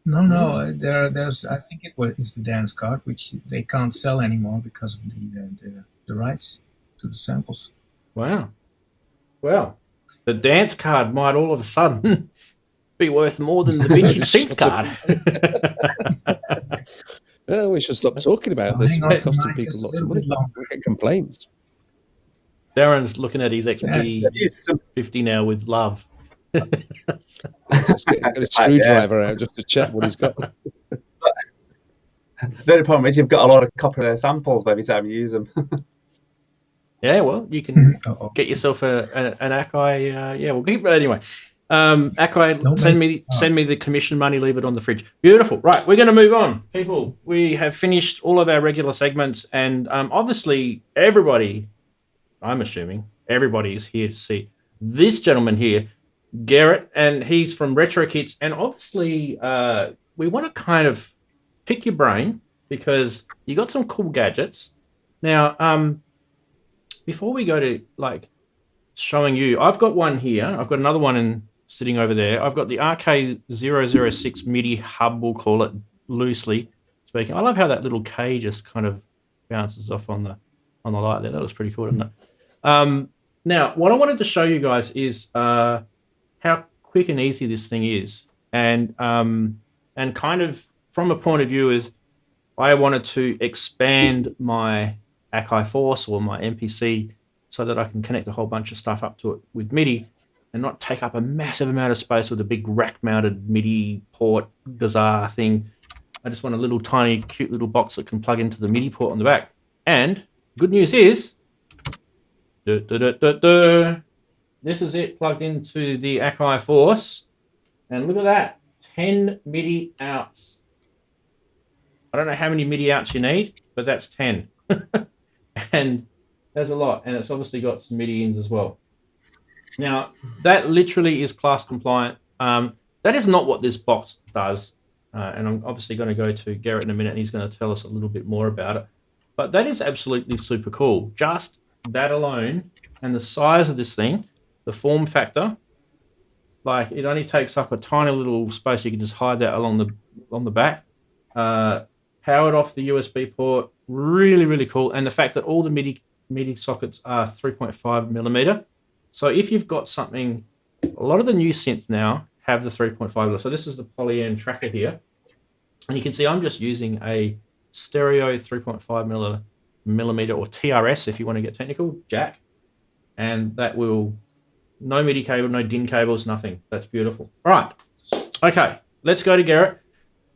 No. There's. I think it's the dance card, which they can't sell anymore because of the rights to the samples. Wow. Well, the dance card might all of a sudden be worth more than the vintage synth card. Oh, we should stop talking about this. Hang on, It's costing Mike, people just a lots of little money. bit longer. We get complaints. Darren's looking at his XP Yeah. 50 now with love. Just get a screwdriver out just to check what he's got. The only problem is you've got a lot of copy samples every time you use them. Yeah, well, you can get yourself an Akai. We'll keep it anyway. Akai, send me the commission money. Leave it on the fridge. Beautiful. Right, we're going to move on, people. We have finished all of our regular segments, and obviously, everybody. I'm assuming everybody is here to see this gentleman here, Gerrit, and he's from Retrokits. And obviously, we want to kind of pick your brain because you got some cool gadgets. Now, before we go to like showing you, I've got one here. I've got another one sitting over there. I've got the RK006 MIDI hub, we'll call it loosely speaking. I love how that little K just kind of bounces off on the light there. That was pretty cool, didn't it? Now, what I wanted to show you guys is how quick and easy this thing is, and kind of from a point of view is I wanted to expand my Akai Force or my MPC so that I can connect a whole bunch of stuff up to it with MIDI and not take up a massive amount of space with a big rack-mounted MIDI port bizarre thing. I just want a little tiny, cute little box that can plug into the MIDI port on the back. And good news is, this is it plugged into the Akai Force. And look at that, 10 MIDI outs. I don't know how many MIDI outs you need, but that's 10. And there's a lot. And it's obviously got some MIDI ins as well. Now, that literally is class compliant. That is not what this box does. And I'm obviously going to go to Gerrit in a minute, and he's going to tell us a little bit more about it. But that is absolutely super cool. Just that alone, and the size of this thing, the form factor, like it only takes up a tiny little space. You can just hide that along the back. Powered off the USB port, really, really cool. And the fact that all the MIDI sockets are 3.5 millimeter. So if you've got something, a lot of the new synths now have the 3.5. So this is the Polyam tracker here. And you can see I'm just using a stereo 3.5 millimeter or TRS if you want to get technical jack, and that will no MIDI cable, no DIN cables, nothing. That's beautiful. All right, okay, let's go to Gerrit.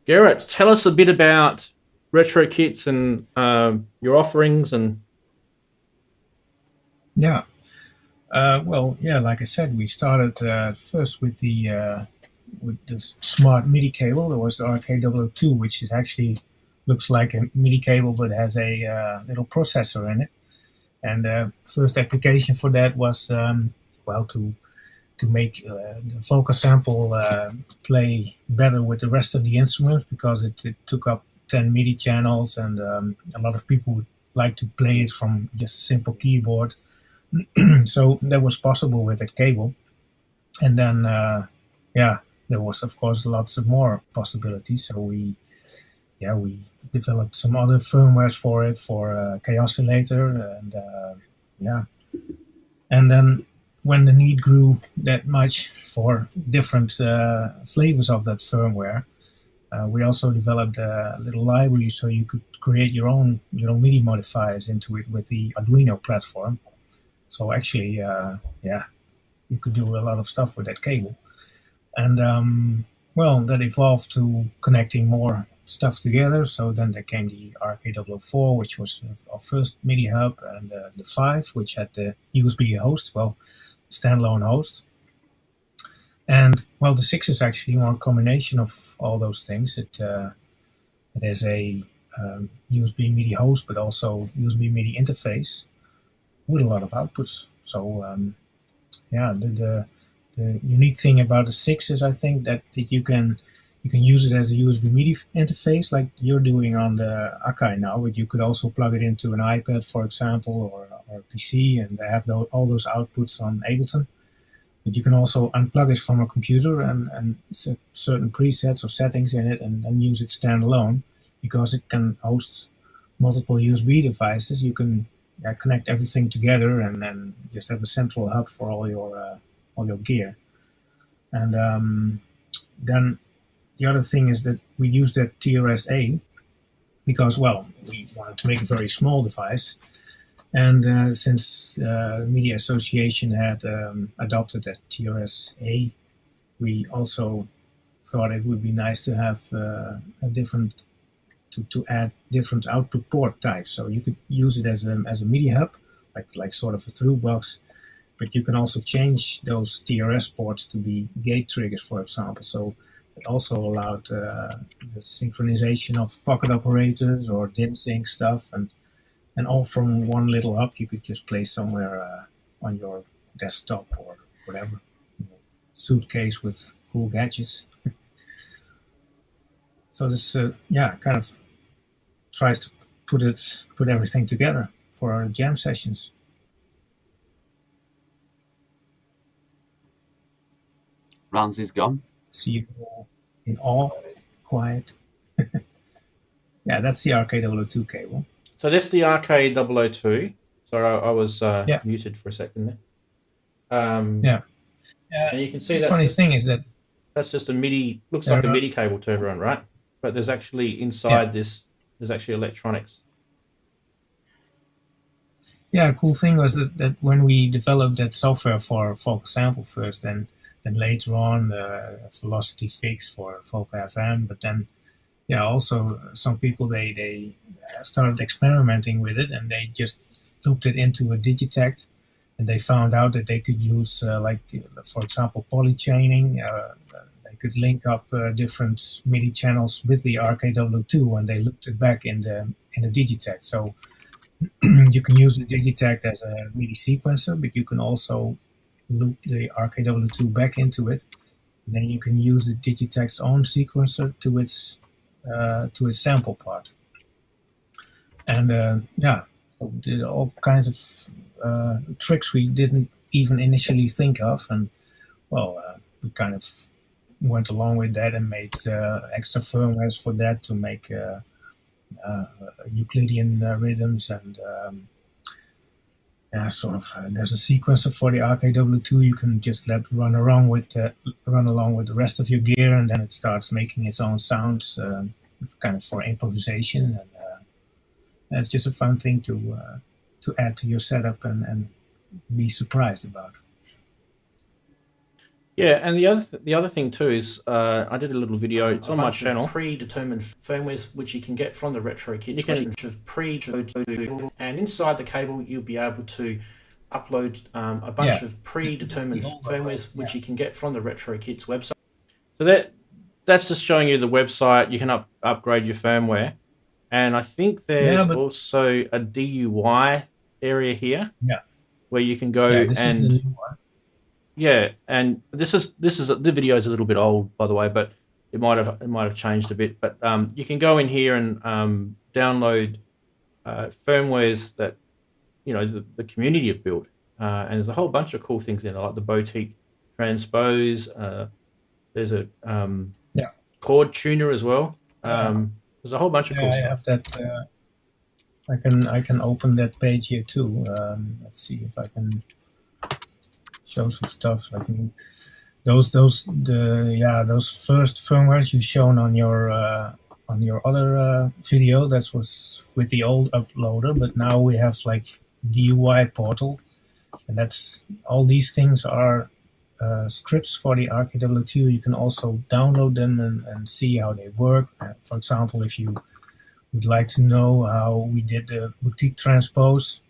Gerrit, tell us a bit about Retrokits and your offerings and. Yeah. Well, yeah, like I said, we started first with the smart MIDI cable. There was the RK002, which is actually looks like a MIDI cable but has a little processor in it. And the first application for that was well to make the vocal sample play better with the rest of the instruments, because it took up 10 MIDI channels, and a lot of people would like to play it from just a simple keyboard. So that was possible with that cable. And then yeah, there was of course lots of more possibilities. So we developed some other firmwares for it, for K-oscillator, and yeah. And then when the need grew that much for different flavors of that firmware, we also developed a little library so you could create your own MIDI modifiers into it with the Arduino platform. So actually, yeah, you could do a lot of stuff with that cable. And well, that evolved to connecting more stuff together. So then there came the RK004, which was our first MIDI hub, and the 5, which had the USB host, well, standalone host. And well, the 6 is actually more a combination of all those things. It has a USB MIDI host, but also USB MIDI interface with a lot of outputs. So yeah, the unique thing about the 6 is, I think, that you can use it as a USB MIDI interface like you're doing on the Akai now, but you could also plug it into an iPad, for example, or a PC, and they have all those outputs on Ableton. But you can also unplug it from a computer and set certain presets or settings in it, and then use it standalone, because it can host multiple USB devices. You can connect everything together and then just have a central hub for all your gear. And then the other thing is that we use that TRS-A because, well, we wanted to make a very small device. And since Media Association had adopted that TRS-A, we also thought it would be nice to have a different, to add different output port types. So you could use it as a MIDI hub, like sort of a through box, but you can also change those TRS ports to be gate triggers, for example. So it also allowed the synchronization of pocket operators or DIN sync stuff, and all from one little hub you could just place somewhere on your desktop or whatever, suitcase with cool gadgets. So this, yeah, kind of tries to put everything together for our jam sessions. Rans is gone. See you all in awe, quiet. Yeah, that's the RK002 cable. So that's the RK002. Sorry, I was muted for a second there. Yeah. And you can see the funny thing is that that's just a MIDI, looks like a MIDI cable to everyone, right? But there's actually inside this, there's actually electronics. Yeah, cool thing was that when we developed that software for Vocal Sample first, then later on Velocity Fix for Vocal FM, but then also some people they started experimenting with it, and they just looped it into a Digitakt, and they found out that they could use like, for example, polychaining. They could link up different MIDI channels with the RK002, and they looped it back in the Digitakt. So you can use the Digitakt as a MIDI sequencer, but you can also loop the RK002 back into it. And then you can use the Digitakt's own sequencer to its sample part. And so did all kinds of tricks we didn't even initially think of, and well, we kind of went along with that and made extra firmwares for that to make Euclidean rhythms, and there's a sequencer for the RK002 you can just let run along with the rest of your gear, and then it starts making its own sounds, kind of for improvisation. it's just a fun thing to add to your setup and be surprised about. Yeah, and the other thing too is I did a little video. It's on my channel. Predetermined firmwares which you can get from the Retrokits. You can and inside the cable you'll be able to upload a bunch of predetermined firmwares which you can get from the Retrokits website. So that's just showing you the website. You can upgrade your firmware, and I think there's also a DUI area here. Yeah, where you can go this and. Is the new one. Yeah, and this is the video is a little bit old, by the way, but it might have changed a bit. But you can go in here and download firmwares that the community have built, and there's a whole bunch of cool things in it, like the boutique transpose. There's a chord tuner as well. There's a whole bunch of cool stuff. I have that. I can open that page here too. Let's see if I can show some stuff. Like those first firmwares you shown on your other video, that was with the old uploader, but now we have like DUI portal, and that's all these things are scripts for the RKW2. You can also download them and see how they work. For example, if you would like to know how we did the boutique transpose,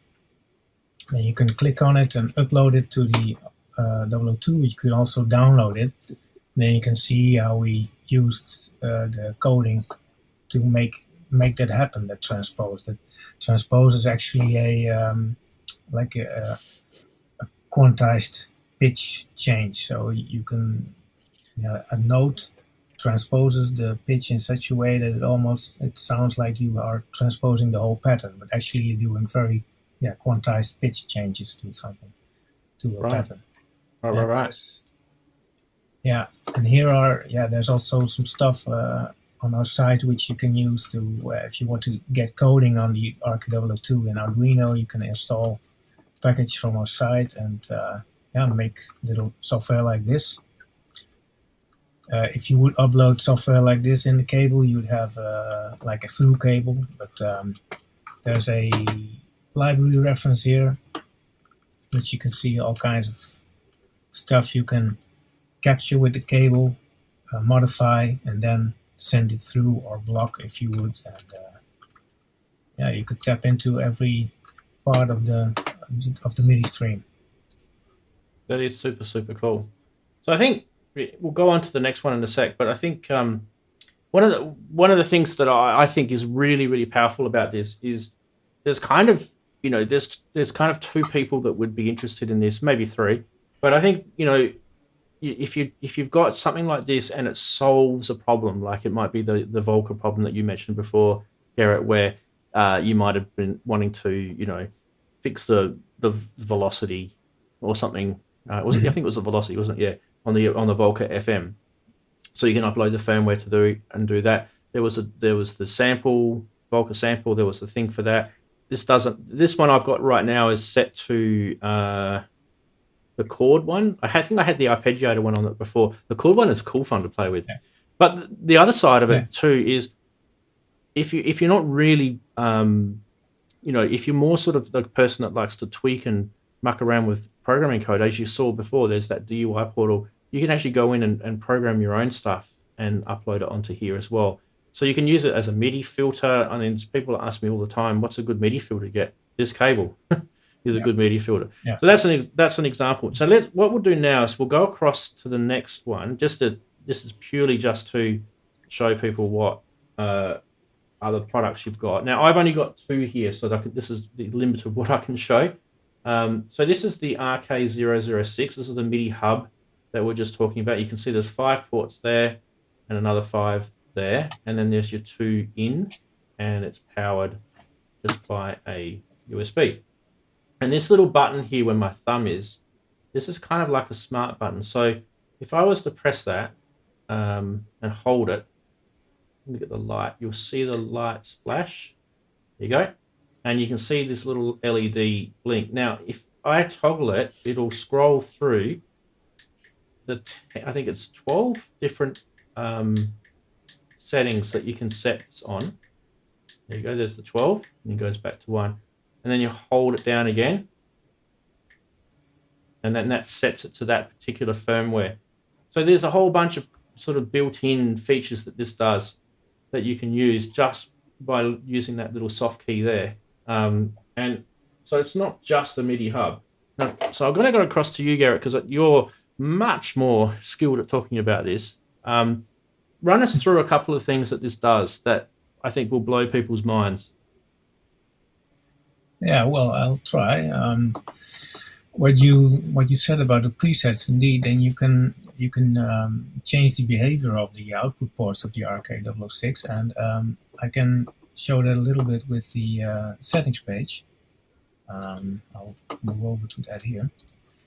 then you can click on it and upload it to the 002. You can also download it. Then you can see how we used the coding to make that happen. That transpose. That transpose is actually a quantized pitch change. So you can a note transposes the pitch in such a way that it sounds like you are transposing the whole pattern, but actually you're doing very quantized pitch changes to something, to a pattern. Right. Yeah, and here are there's also some stuff on our site which you can use to if you want to get coding on the RKW2 in Arduino, you can install a package from our site and make little software like this. If you would upload software like this in the cable, you'd have like a through cable, but there's a library reference here, which you can see all kinds of stuff you can capture with the cable, modify, and then send it through or block if you would. And you could tap into every part of the MIDI stream. That is super, super cool. So I think we'll go on to the next one in a sec, but I think one of the things that I think is really, really powerful about this is there's kind of there's kind of two people that would be interested in this, maybe three, but I think if you've got something like this and it solves a problem, like it might be the Volca problem that you mentioned before, Gerrit, where you might have been wanting to fix the velocity or something. Was it? I think it was the velocity, wasn't it? Yeah, on the Volca FM. So you can upload the firmware to do that. There was the sample, Volca sample. There was the thing for that. This one I've got right now is set to the chord one. I think I had the arpeggiator one on it before. The chord one is cool fun to play with. Yeah. But the other side of it too is if you're not really if you're more sort of the person that likes to tweak and muck around with programming code, as you saw before, there's that DUI portal. You can actually go in and program your own stuff and upload it onto here as well. So you can use it as a MIDI filter. I mean, people ask me all the time, what's a good MIDI filter to get? This cable is a good MIDI filter. Yeah. So that's an example. So what we'll do now is we'll go across to the next one. This is purely just to show people what other products you've got. Now, I've only got two here, so this is the limit of what I can show. So this is the RK006. This is the MIDI hub that we're just talking about. You can see there's 5 ports there and another 5 there. And then there's your 2 in, and it's powered just by a USB. And this little button here where my thumb is, this is kind of like a smart button. So if I was to press that and hold it, look at the light, you'll see the lights flash. There you go. And you can see this little LED blink. Now, if I toggle it, it'll scroll through I think it's 12 different settings that you can set this on. There you go. There's the 12, and it goes back to 1, and then you hold it down again, and then that sets it to that particular firmware. So there's a whole bunch of sort of built-in features that this does that you can use just by using that little soft key there. And so it's not just a MIDI hub. Now, so I'm going to go across to you, Gerrit, because you're much more skilled at talking about this. Run us through a couple of things that this does that I think will blow people's minds. Yeah, well, I'll try. What you said about the presets, indeed, then you can change the behavior of the output ports of the RK006, and I can show that a little bit with the settings page. I'll move over to that here,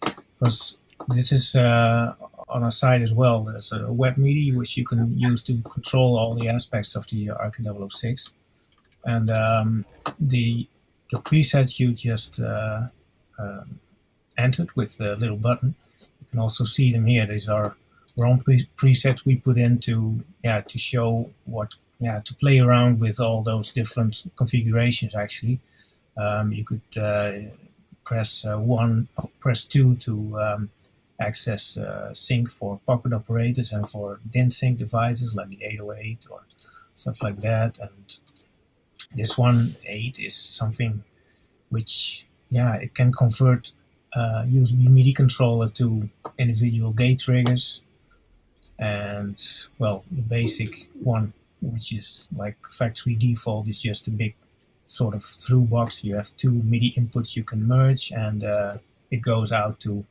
because this is on our site as well. There's a web MIDI which you can use to control all the aspects of the RK006, and the presets you just entered with the little button. You can also see them here. These are our own presets we put in to show what to play around with all those different configurations. Actually, you could press 1, press 2 to access sync for pocket operators and for DIN sync devices like the 808 or stuff like that. And this one 8 is something which it can convert USB MIDI controller to individual gate triggers, and well, the basic one, which is like factory default, is just a big sort of through box. You have 2 MIDI inputs you can merge, and it goes out to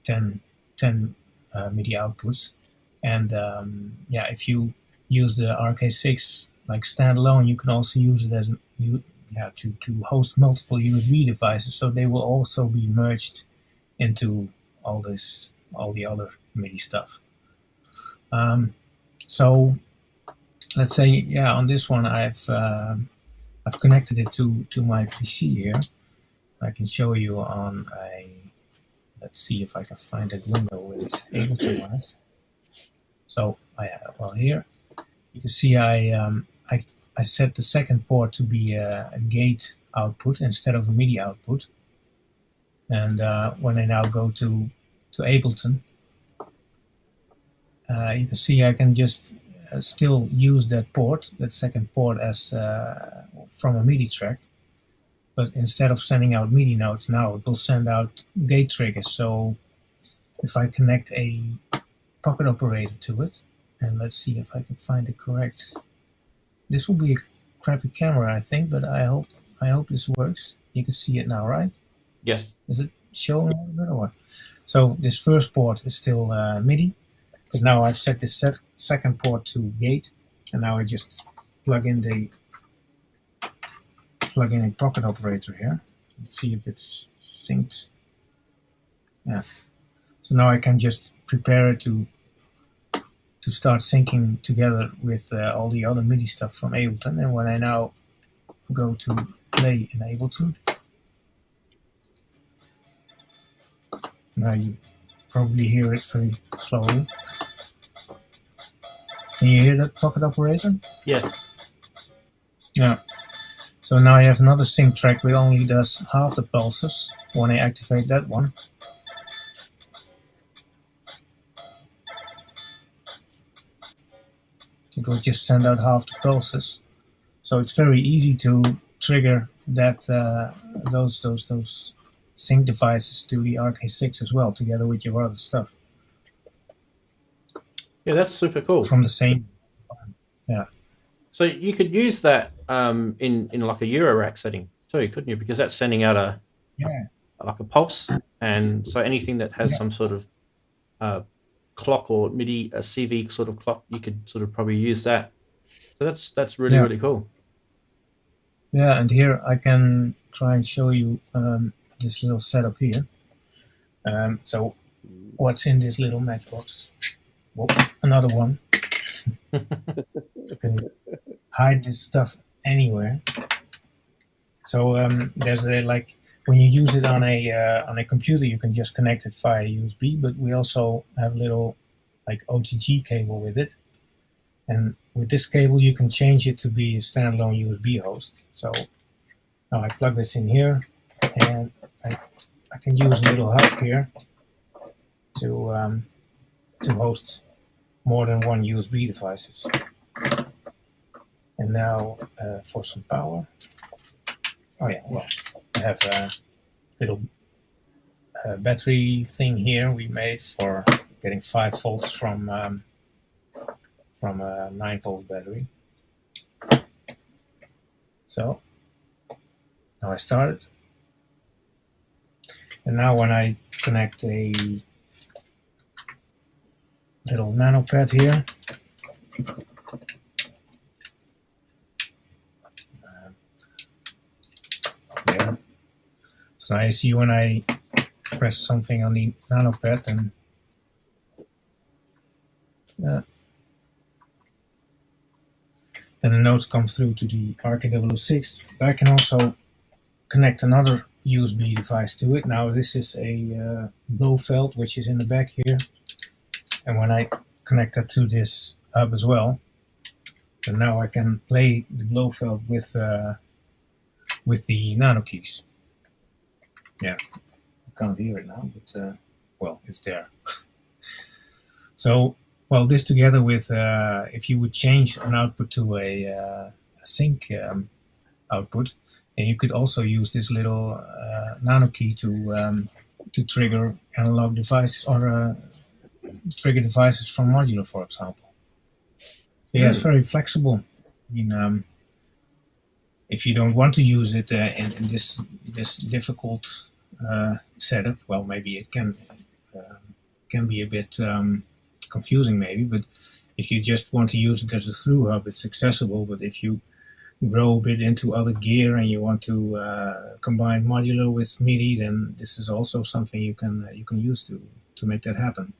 10 MIDI outputs. And if you use the RK6 like standalone, you can also use it as to host multiple USB devices, so they will also be merged into all the other MIDI stuff. So let's say on this one I've connected it to my PC here. I can show you on let's see if I can find that window with Ableton on it. So here you can see I set the second port to be a gate output instead of a MIDI output. And when I now go to Ableton, you can see I can just still use that port, that second port, as from a MIDI track. But instead of sending out MIDI notes, now it will send out gate triggers. So if I connect a pocket operator to it, and let's see if I can find the correct. This will be a crappy camera, I think, but I hope this works. You can see it now, right? Yes. Is it showing a little bit or what? So this first port is still MIDI, but now I've set this second port to gate, and now I just plug in a pocket operator here. Let's see if it's synced. Yeah. So now I can just prepare it to start syncing together with all the other MIDI stuff from Ableton. And when I now go to play in Ableton, now you probably hear it very slowly. Can you hear that pocket operator? Yes. Yeah. So now I have another sync track which only does half the pulses. When I activate that one, it will just send out half the pulses. So it's very easy to trigger that those sync devices to the RK6 as well, together with your other stuff. Yeah, that's super cool. From the same, yeah. So you could use that in like a Euro rack setting too, couldn't you? Because that's sending out a pulse, and so anything that has some sort of clock or MIDI, a CV sort of clock, you could sort of probably use that. So that's really really cool. Yeah, and here I can try and show you this little setup here. So what's in this little matchbox? Whoop, another one. You can hide this stuff anywhere. So there's when you use it on a computer, you can just connect it via USB. But we also have a little OTG cable with it, And with this cable, you can change it to be a standalone USB host. So now I plug this in here, and I can use a little hub here to host more than one USB devices. And now for some power. Oh yeah, well, I have a little battery thing here we made for getting 5 volts from a 9-volt battery. So now I started. And now when I connect a little nano pad here, there. So I see when I press something on the nano pad, and then the notes come through to the RK006. I can also connect another USB device to it. Now this is a Blofeld, which is in the back here. And when I connect that to this hub as well, and now I can play the Blofeld with the nano keys. Yeah, I can't hear it now, but well, it's there. So, well, this together with if you would change an output to a sync output, and you could also use this little nano key to trigger analog devices or trigger devices from modular, for example. So yeah, it's very flexible. I mean, if you don't want to use it in this difficult setup, well, maybe it can be a bit confusing, maybe. But if you just want to use it as a through hub, it's accessible. But if you grow a bit into other gear and you want to combine modular with MIDI, then this is also something you can use to make that happen.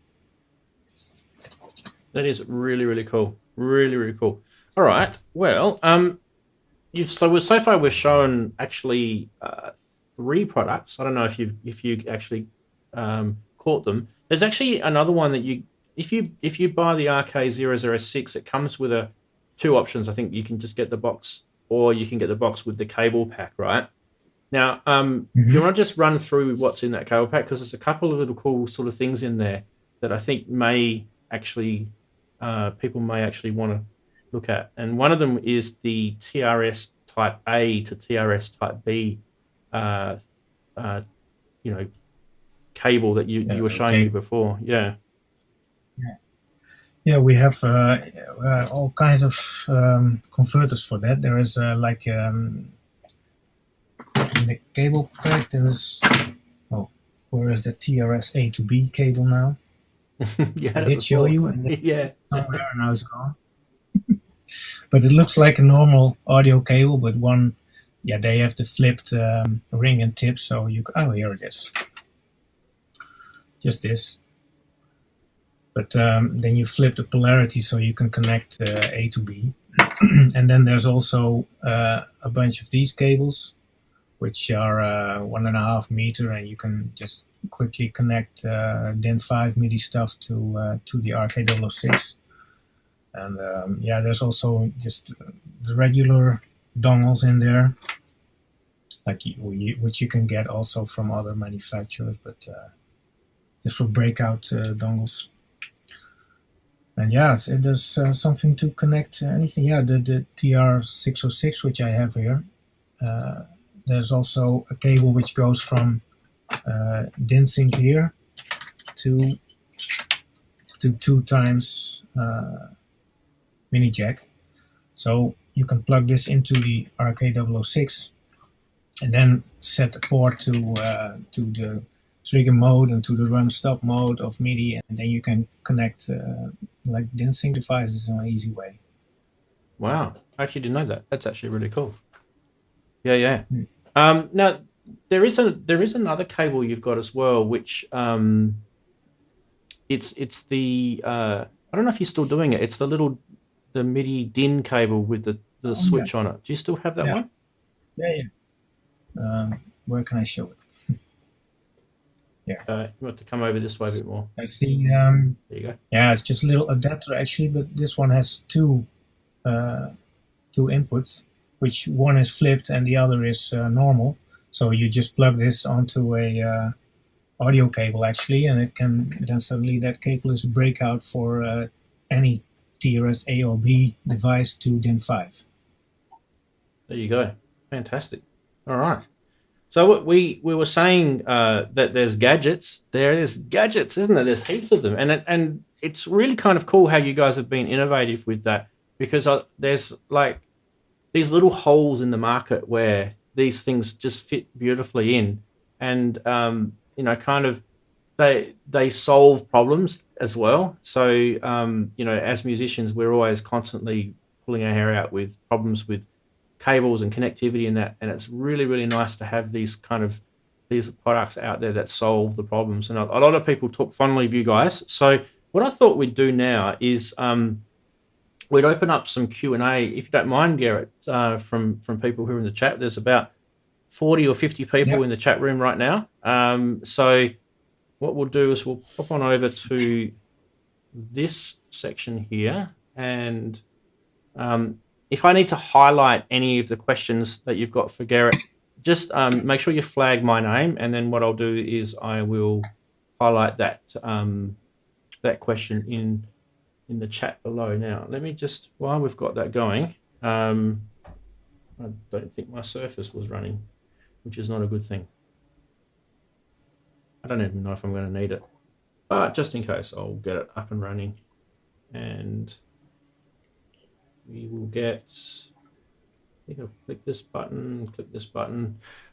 That is really, really cool. Really, really cool. All right. Well, so far we've shown actually 3 products. I don't know if you actually caught them. There's actually another one that if you buy the RK006, it comes with 2 options. I think you can just get the box, or you can get the box with the cable pack, right? Now, do you want to just run through what's in that cable pack? Because there's a couple of little cool sort of things in there that I think may actually people may actually want to look at. And one of them is the TRS Type A to TRS Type B, cable that you were showing me before. Yeah. Yeah, we have all kinds of converters for that. There is like in the cable pack, there is, where is the TRS A to B cable now? Yeah, I did show you, and yeah, somewhere now it's gone. But it looks like a normal audio cable, but they have the flipped ring and tip, so here it is. Just this. But then you flip the polarity so you can connect A to B. And then there's also a bunch of these cables, which are 1.5 meter, and you can just quickly connect DIN5 MIDI stuff to the RK006. And there's also just the regular dongles in there, like which you can get also from other manufacturers, but just for breakout dongles. And there's something to connect anything. Yeah, the TR606, which I have here. There's also a cable which goes from DIN sync here to 2 times mini jack. So you can plug this into the RK006 and then set the port to the trigger mode and to the run stop mode of MIDI, and then you can connect like DIN sync devices in an easy way. Wow, I actually didn't know that. That's actually really cool. Yeah. Now there is another cable you've got as well, which it's the I don't know if you're still doing it. It's the MIDI DIN cable with the switch on it. Do you still have that one? Yeah. Where can I show it? You want to come over this way a bit more. That's the There you go. yeah, it's just a little adapter actually, but this one has two inputs, which one is flipped and the other is normal. So you just plug this onto a audio cable actually, and it can then suddenly that cable is a breakout for any TRS A or B device to DIN5. There you go. Fantastic. All right. So what we were saying that there's gadgets. There is gadgets, isn't there? There's heaps of them, and it's really kind of cool how you guys have been innovative with that, because there's like these little holes in the market where these things just fit beautifully in, and kind of they solve problems as well. So as musicians, we're always constantly pulling our hair out with problems with cables and connectivity and that, and it's really, really nice to have these products out there that solve the problems. And a lot of people talk fondly of you guys. So what I thought we'd do now is we'd open up some Q&A, if you don't mind, Gerrit, from people who are in the chat. There's about 40 or 50 people in the chat room right now. So what we'll do is we'll pop on over to this section here, and if I need to highlight any of the questions that you've got for Gerrit, just make sure you flag my name, and then what I'll do is I will highlight that that question in the chat below. Now, let me just, while we've got that going, I don't think my Surface was running, which is not a good thing. I don't even know if I'm going to need it, but just in case, I'll get it up and running, and we will get, I think I'll click this button.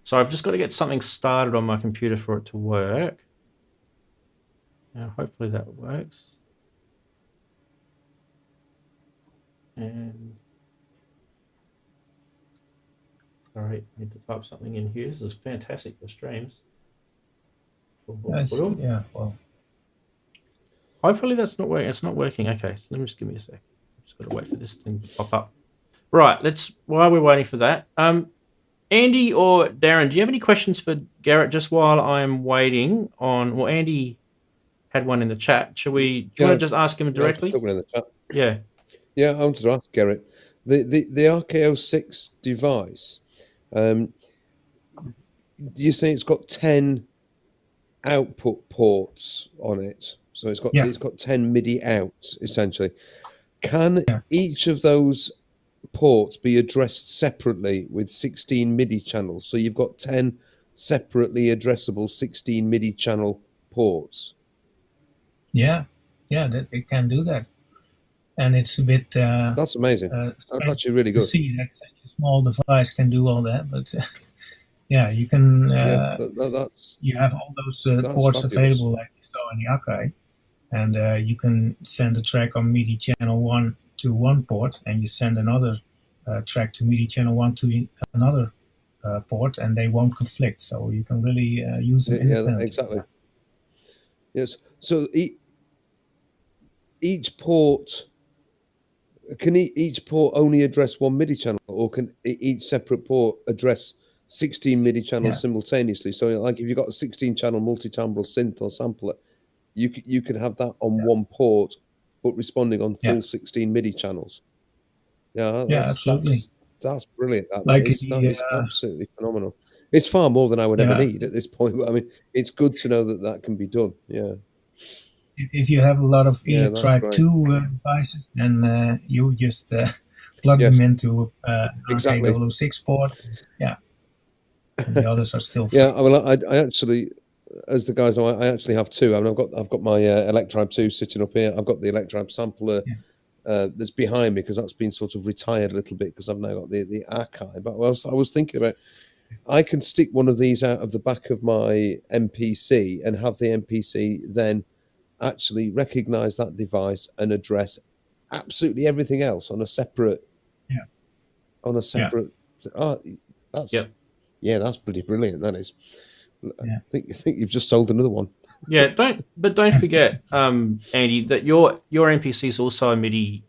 So I've just got to get something started on my computer for it to work. Now, hopefully that works. And sorry, I need to type something in here. This is fantastic for streams. Yeah, well. Hopefully that's not working. It's not working. Okay, so let me just give me a sec. Just got to wait for this thing to pop up. Right, while we're waiting for that, Andy or Darren, do you have any questions for Gerrit just while I'm waiting on? Well, Andy had one in the chat. Do you want to just ask him directly? Yeah, in the chat. Yeah. Yeah, I wanted to ask Gerrit, the RKO6 device. Do you say it's got 10 output ports on it? So it's got 10 MIDI outs essentially. Can each of those ports be addressed separately with 16 MIDI channels? So you've got 10 separately addressable 16 MIDI channel ports. Yeah, it can do that, and it's a bit. That's amazing. That's actually really good. To see that such a small device can do all that, but yeah, you can. You have all those ports fabulous. available, like you saw in the Akai, and you can send a track on MIDI channel 1 to one port, and you send another track to MIDI channel 1 to another port, and they won't conflict. So you can really use them independently. Exactly. Yes. So each port, can each port only address one MIDI channel, or can each separate port address 16 MIDI channels simultaneously? So, like, if you've got a 16-channel multi-timbral synth or sampler, you can have that on one port, but responding on full 16 MIDI channels. Yeah, absolutely. That's brilliant. That is absolutely phenomenal. It's far more than I would ever need at this point. But I mean, it's good to know that can be done. Yeah. If you have a lot of Electro 2 devices, then you just plug them into exactly. RK006 port. Yeah. And the others are still free. Yeah, well, I actually, as the guys know, I actually have two. I mean, I've got my Electro 2 sitting up here. I've got the Electro sampler that's behind me, because that's been sort of retired a little bit, because I've now got the Akai. But I was thinking about, I can stick one of these out of the back of my MPC and have the MPC then actually recognize that device and address absolutely everything else on a separate that's pretty brilliant. That is. I think you've just sold another one. Yeah, don't forget, Andy, that your MPC is also a MIDI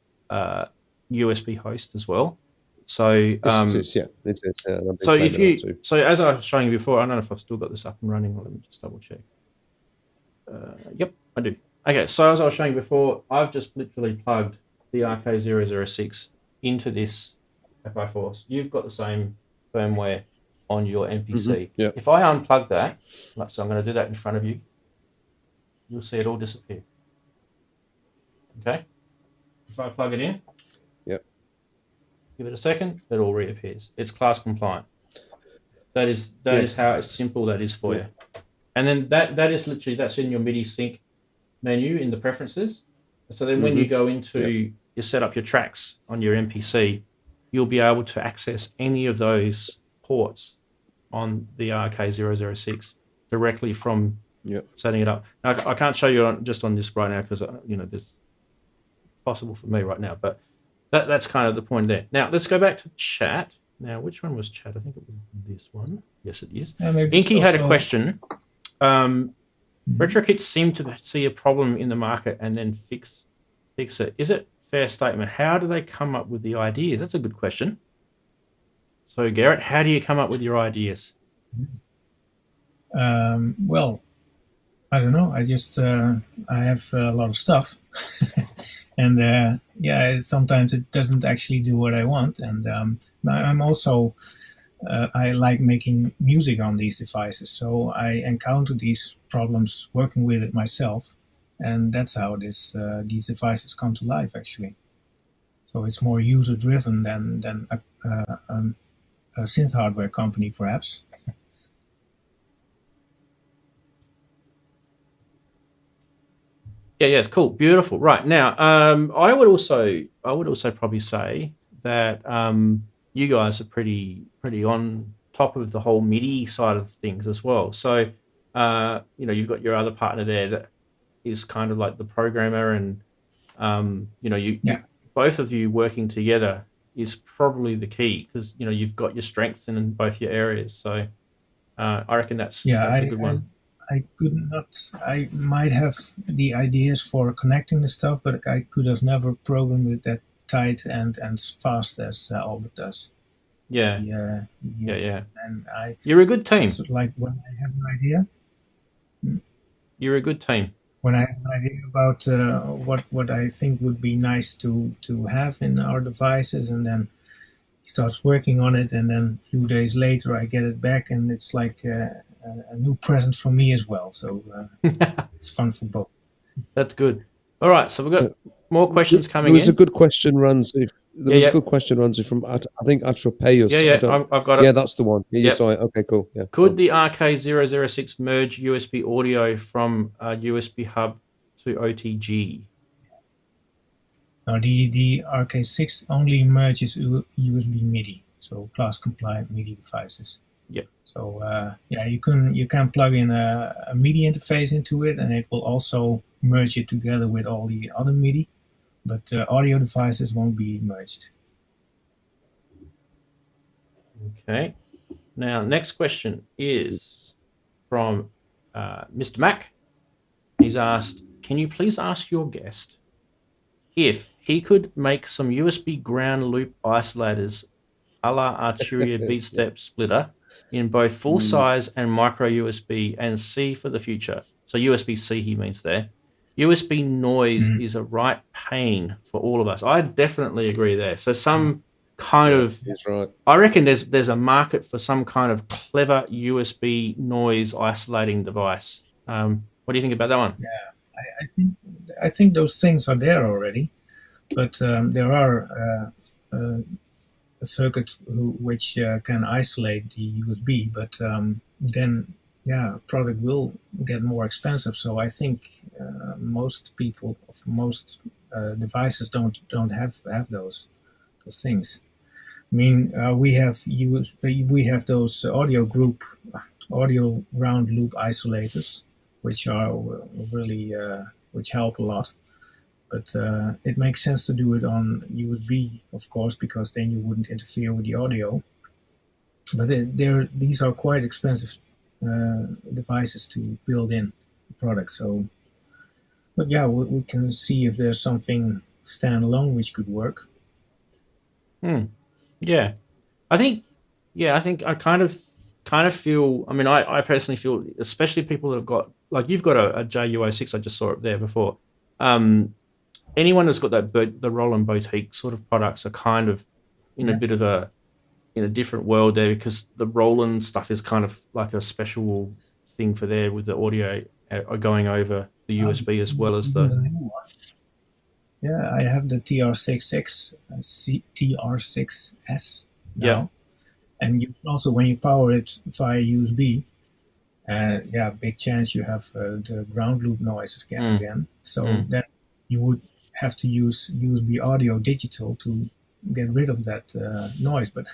USB host as well. So it is. So as I was showing you before, I don't know if I've still got this up and running. Let me just double check. Yep, I do. Okay, so as I was showing before, I've just literally plugged the RK006 into this FI Force. You've got the same firmware on your MPC. Yeah. If I unplug that, like, so I'm going to do that in front of you, you'll see it all disappear. Okay? If I plug it in, Yep. give it a second, it all reappears. It's class compliant. That is how simple that is for you. And then that is literally, that's in your MIDI sync menu in the preferences. So then when you go into you set up your tracks on your MPC, you'll be able to access any of those ports on the RK006 directly from setting it up. Now, I can't show you just on this right now because this possible for me right now, but that's kind of the point there. Now let's go back to chat. Now, which one was chat? I think it was this one. Yes, it is. Inky had a question. Retrokits seem to see a problem in the market and then fix it. Is it a fair statement? How do they come up with the ideas? That's a good question. So, Gerrit, how do you come up with your ideas? Well, I don't know. I just I have a lot of stuff, and sometimes it doesn't actually do what I want. And I'm also I like making music on these devices, so I encounter these problems working with it myself, and that's how these devices come to life actually. So it's more user driven than a synth hardware company perhaps. Yeah, cool, beautiful. Right now, I would also probably say that you guys are pretty on top of the whole MIDI side of things as well. So, you've got your other partner there that is kind of like the programmer, and you both of you working together is probably the key because you've got your strengths in both your areas. So, I reckon that's a good one. I might have the ideas for connecting the stuff, but I could have never programmed it that tight and fast as Albert does. Yeah. And you're a good team. Like when I have an idea. You're a good team. When I have an idea about what I think would be nice to have in our devices, and then he starts working on it, and then a few days later I get it back, and it's like a new present for me as well. So it's fun for both. That's good. All right, so we've got more questions coming in. There was a good question, Ranzi. There was a good question, Ranzi, from I think Atropeus. I've got it. Yeah, that's the one. Sorry. Okay, cool. Yeah. Could the RK006 merge USB audio from a USB hub to OTG? Now the RK6 only merges USB MIDI, so class compliant MIDI devices. Yeah. So you can plug in a MIDI interface into it, and it will also merge it together with all the other MIDI, but audio devices won't be merged. Okay. Now, next question is from Mr. Mac. He's asked, can you please ask your guest if he could make some USB ground loop isolators a la Arturia BeatStep splitter in both full size and micro USB and C for the future. So USB-C he means there. USB noise is a right pain for all of us. I definitely agree there. So some kind of, that's right. I reckon there's a market for some kind of clever USB noise isolating device. What do you think about that one? Yeah, I think those things are there already, but there are circuits which can isolate the USB, but then product will get more expensive. So I think most devices don't have those things. I mean, we have those audio round loop isolators, which are really which help a lot. But it makes sense to do it on USB, of course, because then you wouldn't interfere with the audio. But these are quite expensive devices to build in the product. So, but yeah, we can see if there's something standalone which could work. Yeah, I think I kind of feel. I mean, I personally feel, especially people that have got like you've got a JU06. I just saw it there before. Anyone that's got the Roland boutique sort of products are kind of in a bit of a different world there, because the Roland stuff is kind of like a special thing for there with the audio going over the USB as well as the. Yeah, I have the TR6X, TR6S now. Yeah. And you also, when you power it via USB, big chance you have the ground loop noise again. So then you would have to use USB audio digital to get rid of that noise, but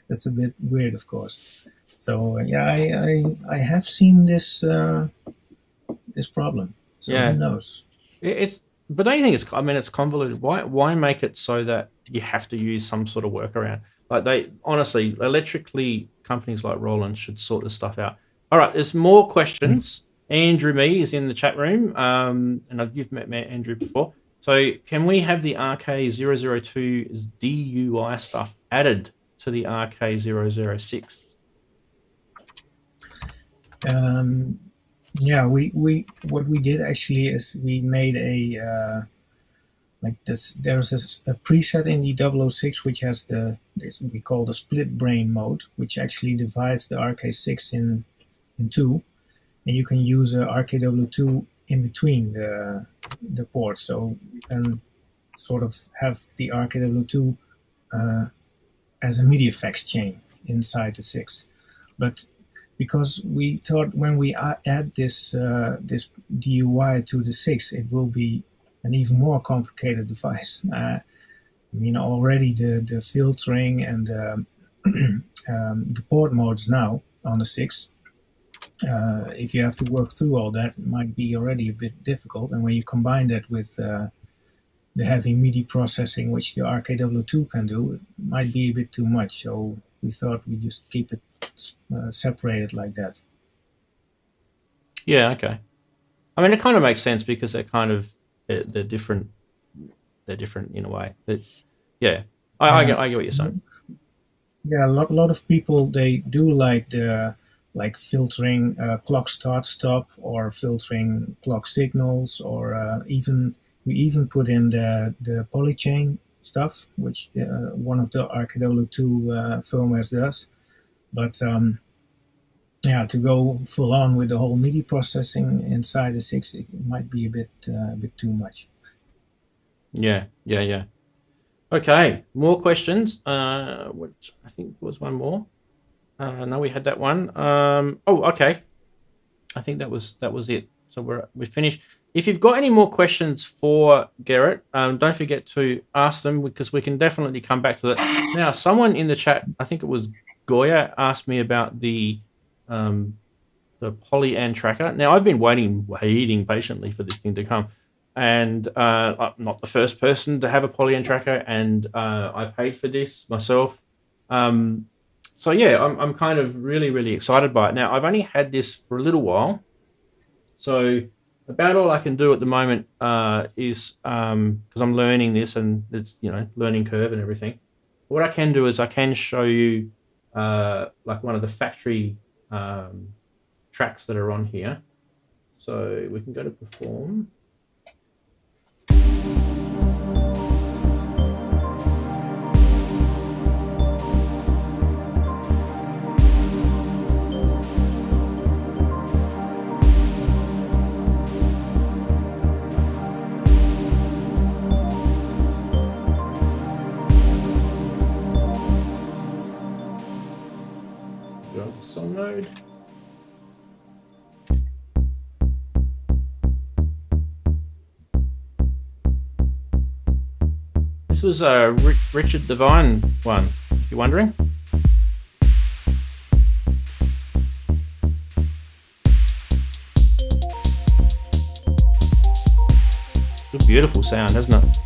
that's a bit weird, of course. So I have seen this this problem. So who knows? But don't you think it's convoluted? Why make it so that you have to use some sort of workaround? Like, they honestly, electrically, companies like Roland should sort this stuff out. All right, there's more questions. Andrew Me is in the chat room, and you've met Andrew before. So can we have the RK002's DUI stuff added to the RK006? Yeah, we what we did actually is we made a like this. There's a preset in the 006 which has we call the split brain mode, which actually divides the RK6 in two, and you can use a RKW2 in between the ports, so you can sort of have the RKW2 as a MIDI effects chain inside the 6. But because we thought when we add this this DUI to the 6, it will be an even more complicated device. I mean, already the filtering and the port modes now on the 6, if you have to work through all that, it might be already a bit difficult. And when you combine that with the heavy MIDI processing, which the RKW2 can do, it might be a bit too much. So we thought we'd just keep it separated like that. Yeah, okay. I mean, it kind of makes sense because they're different. They're different in a way. I get what you're saying. Yeah, a lot of people, they do like filtering clock start stop, or filtering clock signals, or we even put in the polychain stuff, which one of the RKW2 firmwares does. But to go full on with the whole MIDI processing inside the 6, it might be a bit too much. Yeah. Okay, more questions. Which I think was one more. No, we had that one. Okay. I think that was it. So we're finished. If you've got any more questions for Gerrit, don't forget to ask them, because we can definitely come back to that. Now, someone in the chat, I think it was Goya, asked me about the Poly-An tracker. Now, I've been waiting patiently for this thing to come, and I'm not the first person to have a Poly-An tracker, and I paid for this myself. So yeah, I'm kind of really excited by it. Now, I've only had this for a little while, so about all I can do at the moment is because I'm learning this, and it's learning curve and everything. What I can do is I can show you like one of the factory tracks that are on here. So we can go to perform. Go to song mode. This was a Richard Divine one, if you're wondering. It's a beautiful sound, isn't it?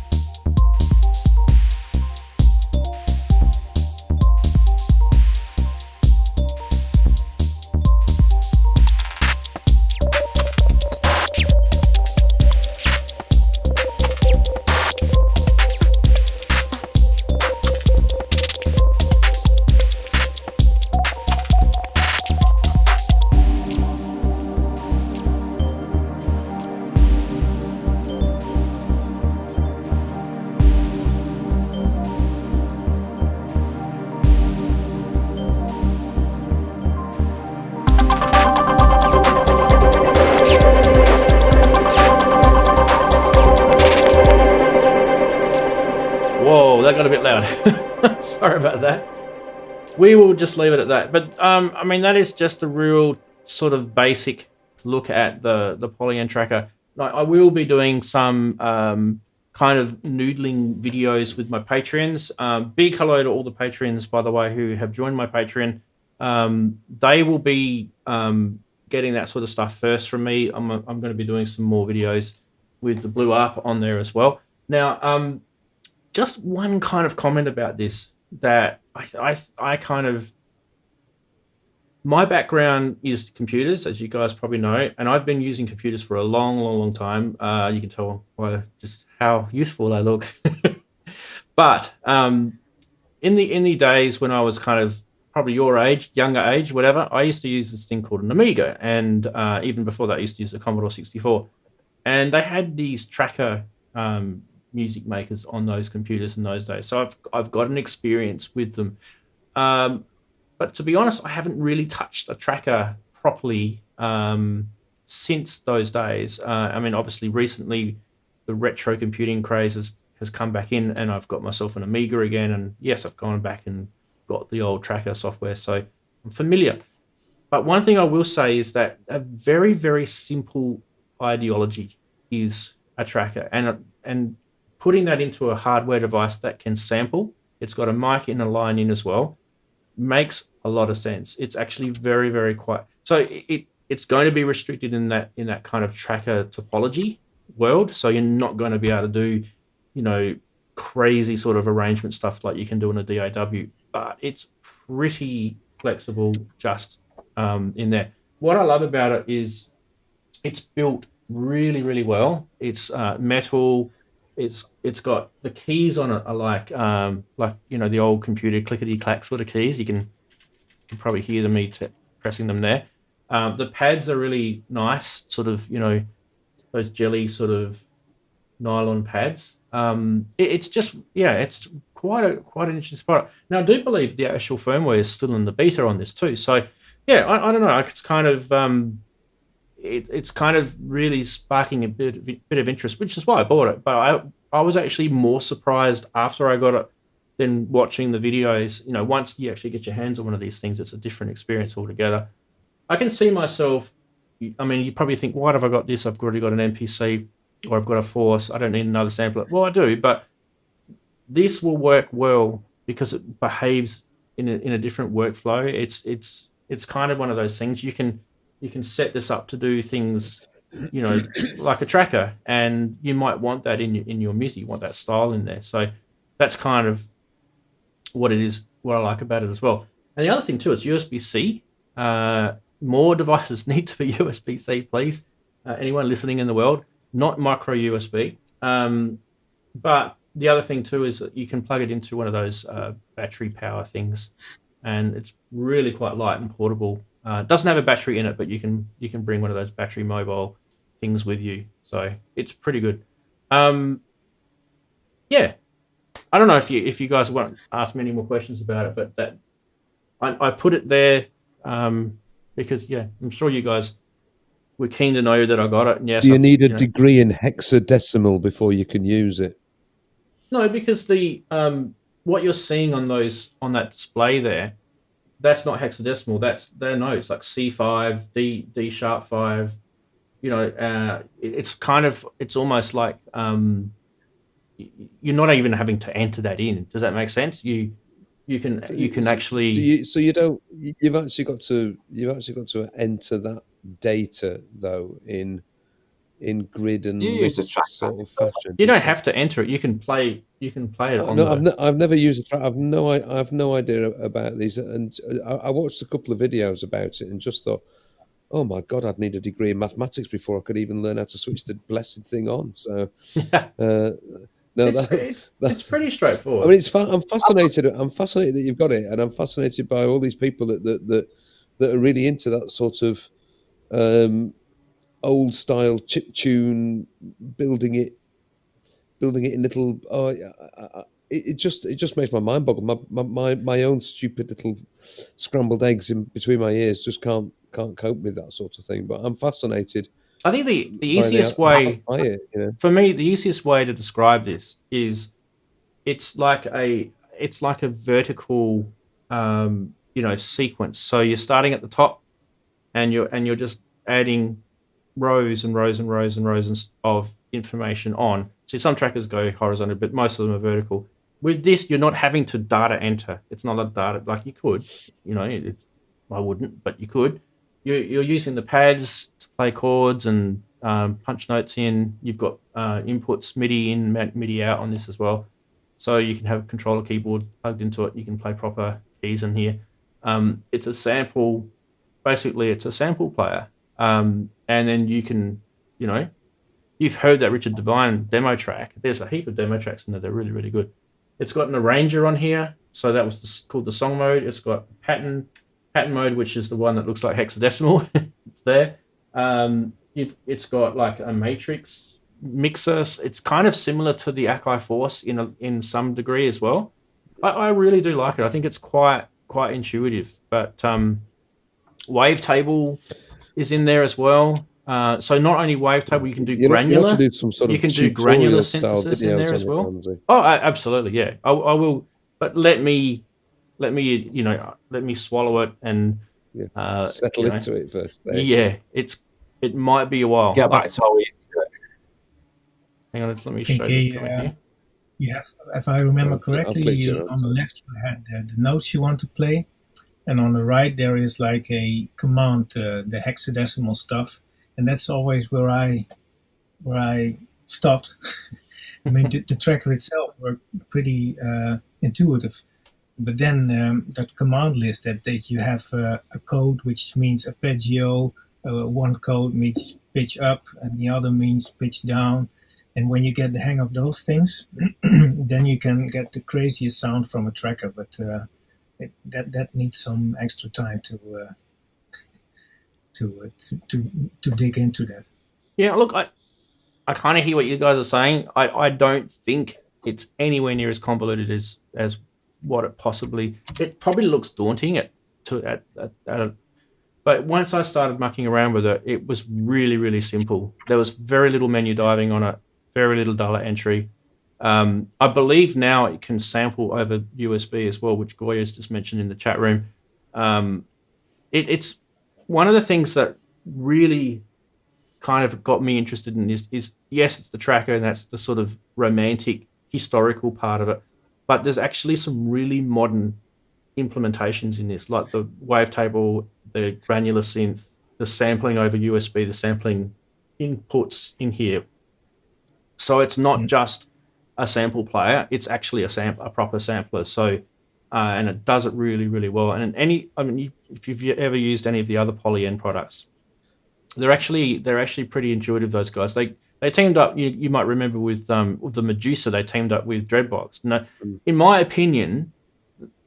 sorry about that. We will just leave it at that. But I mean, that is just a real sort of basic look at the Polygon tracker. I will be doing some kind of noodling videos with my patrons. Big hello to all the patrons, by the way, who have joined my Patreon. They will be getting that sort of stuff first from me. I'm going to be doing some more videos with the blue ARP on there as well. Now, just one kind of comment about this that I kind of, my background is computers, as you guys probably know, and I've been using computers for a long time. You can tell by just how useful they look. But in the days when I was kind of probably your age, younger age, whatever, I used to use this thing called an Amiga, and even before that, I used to use the Commodore 64, and they had these tracker music makers on those computers in those days. So I've got an experience with them. But to be honest, I haven't really touched a tracker properly since those days. I mean, obviously, recently the retro computing craze has come back in, and I've got myself an Amiga again. And yes, I've gone back and got the old tracker software, so I'm familiar. But one thing I will say is that a very, very simple ideology is a tracker, and putting that into a hardware device that can sample, it's got a mic and a line in as well, makes a lot of sense. It's actually very, very quiet. So it's going to be restricted in that kind of tracker topology world. So you're not going to be able to do, you know, crazy sort of arrangement stuff like you can do in a DAW. But it's pretty flexible just in there. What I love about it is it's built really, really well. It's metal. It's got the keys on it are like you know, the old computer clickety clack sort of keys. You can probably hear me pressing them there. The pads are really nice, sort of, you know, those jelly sort of nylon pads. It's just, yeah, it's quite an interesting product. Now I do believe the actual firmware is still in the beta on this too. So yeah, I don't know. It's kind of it's kind of really sparking a bit of interest, which is why I bought it. But I was actually more surprised after I got it than watching the videos. You know, once you actually get your hands on one of these things, it's a different experience altogether. I can see myself, I mean, you probably think, why have I got this? I've already got an MPC, or I've got a Force. I don't need another sampler. Well, I do, but this will work well because it behaves in a different workflow. It's kind of one of those things. You can set this up to do things, you know, like a tracker, and you might want that in your music. You want that style in there. So that's kind of what it is, what I like about it as well. And the other thing too, it's USB-C. More devices need to be USB-C, please. Anyone listening in the world, not micro USB. But the other thing too is that you can plug it into one of those battery power things, and it's really quite light and portable. It doesn't have a battery in it, but you can bring one of those battery mobile things with you. So it's pretty good. Yeah, I don't know if you guys want to ask me any more questions about it, but that I put it there because, yeah, I'm sure you guys were keen to know that I got it. And yes, do you need a degree in hexadecimal before you can use it? No, because the what you're seeing on that display there, that's not hexadecimal. That's their notes like C5, D sharp 5. You know, it's almost like you're not even having to enter that in. Does that make sense? You can actually. You've actually got to enter that data though in grid and list sort of fashion. You don't have to enter it. You can play it on. I've never used a track. I have no idea about these, and I watched a couple of videos about it and just thought, oh my god, I'd need a degree in mathematics before I could even learn how to switch the blessed thing on. So it's pretty straightforward. I mean, I'm fascinated. I'm fascinated that you've got it, and I'm fascinated by all these people that are really into that sort of old style chip tune, building it in little. It just makes my mind boggle. My own stupid little scrambled eggs in between my ears just can't cope with that sort of thing. But I'm fascinated. I think the easiest way for me, the easiest way to describe this is it's like it's like a vertical, sequence. So you're starting at the top, and you're just adding rows and rows and rows and rows of information on. See, some trackers go horizontal, but most of them are vertical. With this, you're not having to data enter. It's not a data, like you could, I wouldn't, but you could. You're using the pads to play chords and punch notes in. You've got inputs, MIDI in, MIDI out on this as well. So you can have a controller keyboard plugged into it. You can play proper keys in here. It's a sample. Basically, it's a sample player. And then you can, you've heard that Richard Devine demo track. There's a heap of demo tracks in there. They're really, really good. It's got an arranger on here. So that was called the song mode. It's got pattern mode, which is the one that looks like hexadecimal. It's there. It's got like a matrix mixer. It's kind of similar to the Akai Force in some degree as well. I really do like it. I think it's quite intuitive. But wavetable is in there as well. So not only wavetable, you can do granular. You have to do some sort of granular synthesis in there as well. Oh, absolutely, yeah. I will, but let me swallow it and settle into it first. Yeah, it might be a while. Get back to how we. Hang on, let me show this coming here. You have, if I remember correctly, on the left you had the notes you want to play, and on the right there is like a command, the hexadecimal stuff, and that's always where I stopped. I mean, the tracker itself were pretty intuitive, but then that command list that you have a code which means arpeggio, one code means pitch up, and the other means pitch down. And when you get the hang of those things, then you can get the craziest sound from a tracker. But that needs some extra time to dig into that. Yeah, look, I kind of hear what you guys are saying. I don't think it's anywhere near as convoluted as what it possibly. It probably looks daunting but once I started mucking around with it, it was really, really simple. There was very little menu diving on it, very little data entry. I believe now it can sample over USB as well, which Goya's just mentioned in the chat room. It's one of the things that really kind of got me interested in this is yes, it's the tracker, and that's the sort of romantic, historical part of it. But there's actually some really modern implementations in this, like the wavetable, the granular synth, the sampling over USB, the sampling inputs in here. So it's not just a sample player; it's actually a proper sampler. So, and it does it really, really well. And if you've ever used any of the other Poly-N products, they're actually pretty intuitive. Those guys, they teamed up. You might remember with the Medusa, they teamed up with Dreadbox. Now, in my opinion,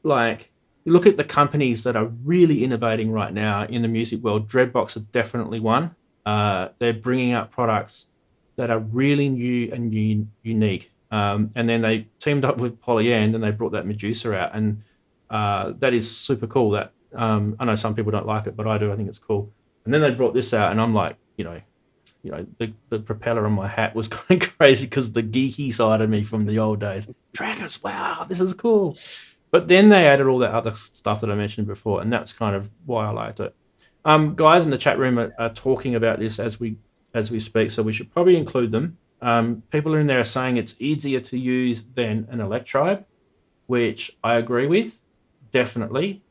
like, you look at the companies that are really innovating right now in the music world, Dreadbox are definitely one. They're bringing out products that are really new and unique. And then they teamed up with Poly-N, and they brought that Medusa out, and that is super cool. That I know some people don't like it, but I do. I think it's cool. And then they brought this out, and I'm like, the propeller on my hat was going crazy because the geeky side of me from the old days. Trackers, wow, this is cool. But then they added all that other stuff that I mentioned before, and that's kind of why I liked it. Guys in the chat room are talking about this as we speak, so we should probably include them. People in there are saying it's easier to use than an Electro, which I agree with, definitely.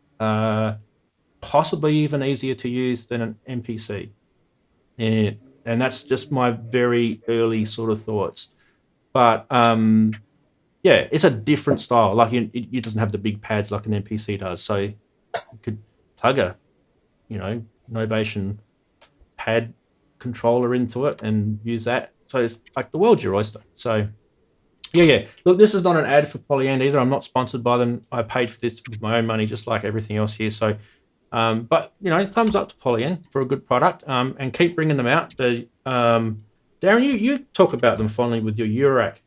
Possibly even easier to use than an MPC. And that's just my very early sort of thoughts. But yeah, it's a different style. Like it doesn't have the big pads like an MPC does. So you could tug a, Novation pad controller into it and use that. So it's like the world's your oyster. So yeah. Look, this is not an ad for Poly-N either. I'm not sponsored by them. I paid for this with my own money, just like everything else here. So, but thumbs up to Poly-N for a good product. And keep bringing them out. Darren, you talk about them fondly with your Eurorack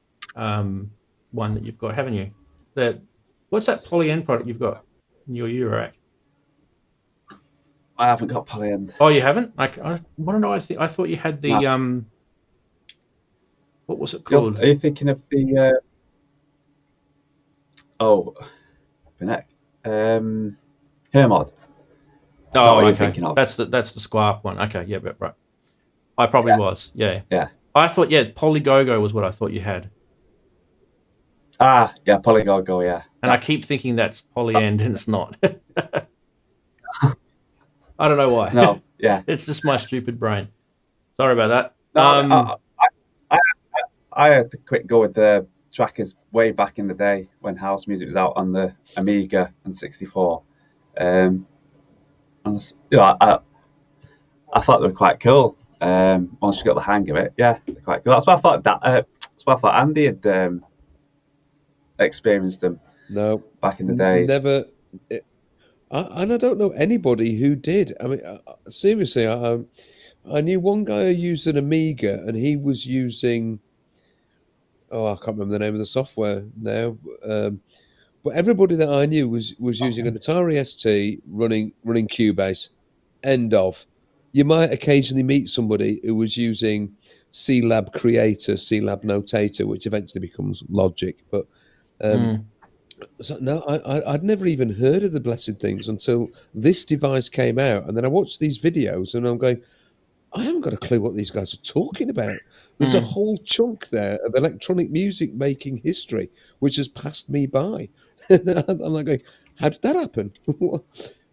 one that you've got, haven't you? What's that Poly-N product you've got in your Eurorack? I haven't got Poly-N. Oh, you haven't? I want to know. I thought you had the No. What was it called? Are you thinking of the? Oh, Hermod. Oh, what you're okay. thinking of? That's the Squarp one. Okay, yeah, but right. I probably was. Yeah. Yeah. I thought Polygogo was what I thought you had, Ah, yeah, Polygogo, yeah. and I keep thinking that's Polyend, and it's not. I don't know why. No, yeah. It's just my stupid brain. Sorry about that. No, I had to quick go with the trackers way back in the day when house music was out on the Amiga and 64. And I thought they were quite cool. Once you got the hang of it, yeah, they're quite cool. That's why I thought Andy had experienced them. No, back in the days. Never. And I don't know anybody who did. I mean, seriously, I knew one guy who used an Amiga, and he was using. Oh, I can't remember the name of the software now. But everybody that I knew was using an Atari ST running Cubase. End of. You might occasionally meet somebody who was using C-Lab Creator, C-Lab Notator, which eventually becomes Logic. But so no, I'd never even heard of the blessed things until this device came out, and then I watched these videos, and I'm going, I haven't got a clue what these guys are talking about. There's a whole chunk there of electronic music making history which has passed me by. I'm like going, how did that happen?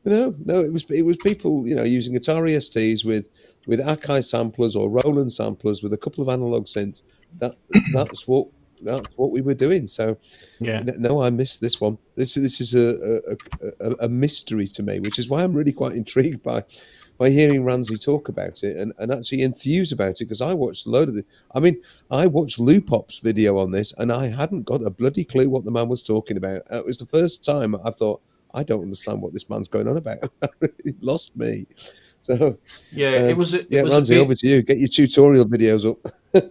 No, it was people, using Atari STs with Akai samplers or Roland samplers with a couple of analog synths. That's what we were doing. So Yeah. no, I missed this one. This is a mystery to me, which is why I'm really quite intrigued by hearing Ramsey talk about it and actually enthuse about it, because I watched a load of it. I mean, I watched Lupop's video on this, and I hadn't got a bloody clue what the man was talking about. It was the first time I thought, I don't understand what this man's going on about. It lost me. So yeah, it was Ramsey, over to you. Get your tutorial videos up.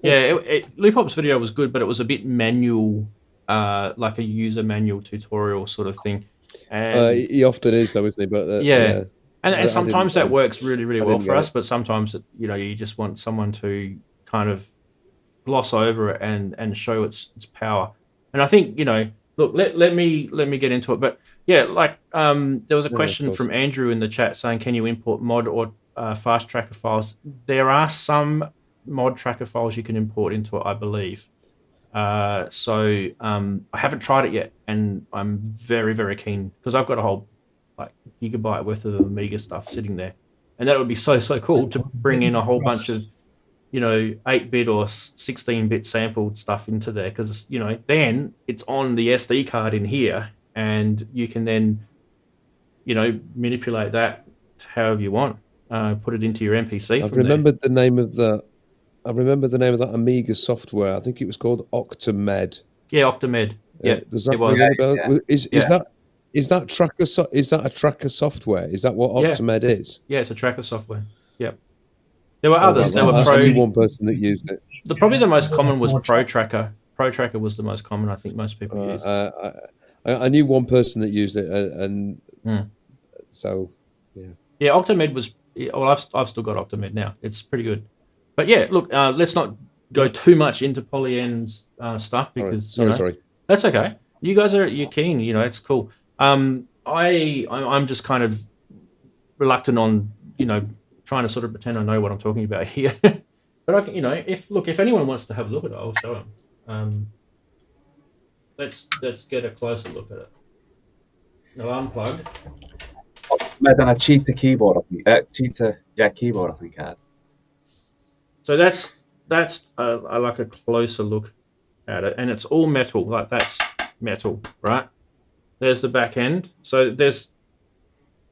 Yeah, Lupop's video was good, but it was a bit manual, like a user manual tutorial sort of thing. And he often is, though, isn't he? But yeah. And sometimes that works really, really well for us, it. but sometimes you just want someone to kind of gloss over it and show its power. And I think look, let me get into it. But yeah, like there was a question from Andrew in the chat saying, can you import mod or fast tracker files? There are some mod tracker files you can import into it, I believe. So I haven't tried it yet, and I'm very, very keen, because I've got a whole gigabyte worth of Amiga stuff sitting there, and that would be so cool to bring in a whole bunch of 8-bit or 16-bit sampled stuff into there, because then it's on the SD card in here, and you can then manipulate that however you want, put it into your MPC. I've remembered the name of that. I remember the name of that Amiga software. I think it was called Octamed. Yeah, Octamed. Yeah, does that it was. ring a bell? Is that a tracker software? Is that what Octamed is? Yeah, it's a tracker software. Yep. There were others. There were I knew one person that used it. Probably the most common was Pro Tracker. Pro Tracker was the most common. I think most people used. I knew one person that used it, and so yeah. Yeah, Octamed was. Well, I've still got Octamed now. It's pretty good. But yeah, look, let's not go too much into Polyend's stuff, because sorry. That's okay. You guys you're keen. It's cool. I'm just kind of reluctant on trying to sort of pretend I know what I'm talking about here. But I can, if anyone wants to have a look at it, I'll show them. Let's get a closer look at it. I'll unplug. Then I cheater keyboard. Keyboard. I think I had. So that's I like a closer look at it, and it's all metal. Like, that's metal, right? There's the back end. So there's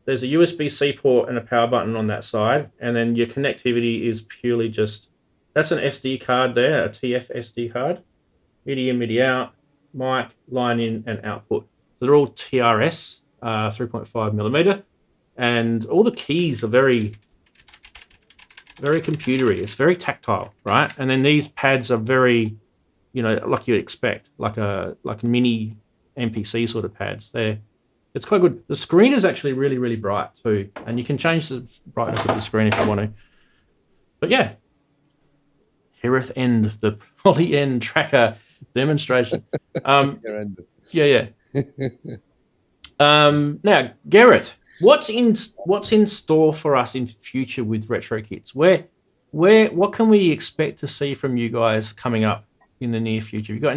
a USB-C port and a power button on that side, and then your connectivity is purely just, that's an SD card there, a TF SD card, MIDI in, MIDI out, mic, line in, and output. So they're all TRS, 3.5 millimeter, and all the keys are very, very computery. It's very tactile, right? And then these pads are very, like you'd expect, like a mini MPC sort of pads. It's quite good. The screen is actually really, really bright too, and you can change the brightness of the screen if you want to. But yeah, hereth end the Polyend tracker demonstration. Yeah. Now, Gerrit, what's in store for us in future with Retrokits? What can we expect to see from you guys coming up in the near future? You got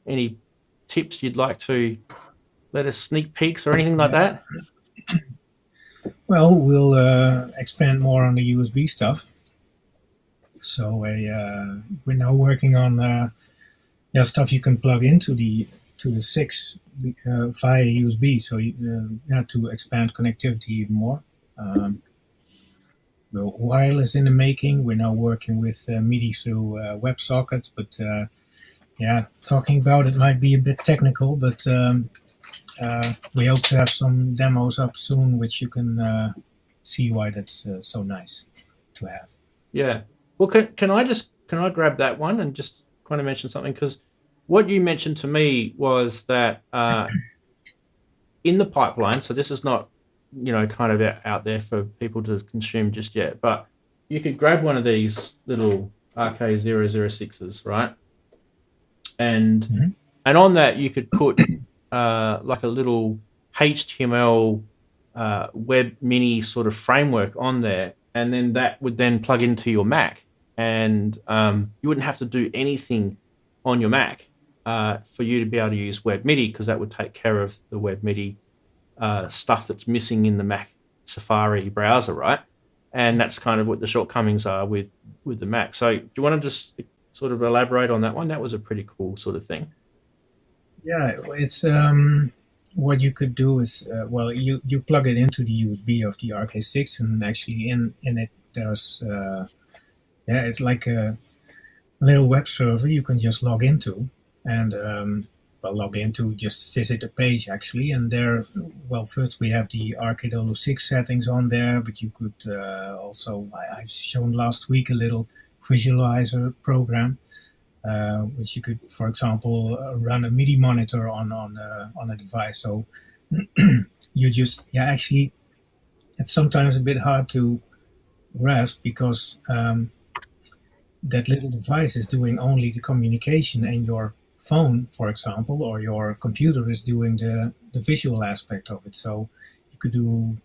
any tips you'd like to let us sneak peeks or anything like that? Well, we'll expand more on the USB stuff. So we're now working on stuff you can plug into the 6 via USB. So to expand connectivity even more. Wireless in the making. We're now working with MIDI through WebSockets, but talking about it might be a bit technical, but we hope to have some demos up soon, which you can see why that's so nice to have. Yeah. Well, can I grab that one and just kind of mention something? Because what you mentioned to me was that in the pipeline, so this is not, kind of out there for people to consume just yet, but you could grab one of these little Akai 006s, right? And on that you could put like a little HTML web mini sort of framework on there, and then that would then plug into your Mac, and you wouldn't have to do anything on your Mac for you to be able to use web MIDI, because that would take care of the web MIDI stuff that's missing in the Mac Safari browser, right? And that's kind of what the shortcomings are with the Mac. So do you want to just sort of elaborate on that one? That was a pretty cool sort of thing. Yeah, it's what you could do is you plug it into the USB of the RK6, and actually in it there's it's like a little web server you can just log into, and just visit the page actually, and there, first we have the RK6 settings on there, but you could also, I've shown last week a little visualizer program, which you could, for example, run a MIDI monitor on a device. So you just, actually, it's sometimes a bit hard to grasp, because that little device is doing only the communication, and your phone, for example, or your computer is doing the visual aspect of it. So you could do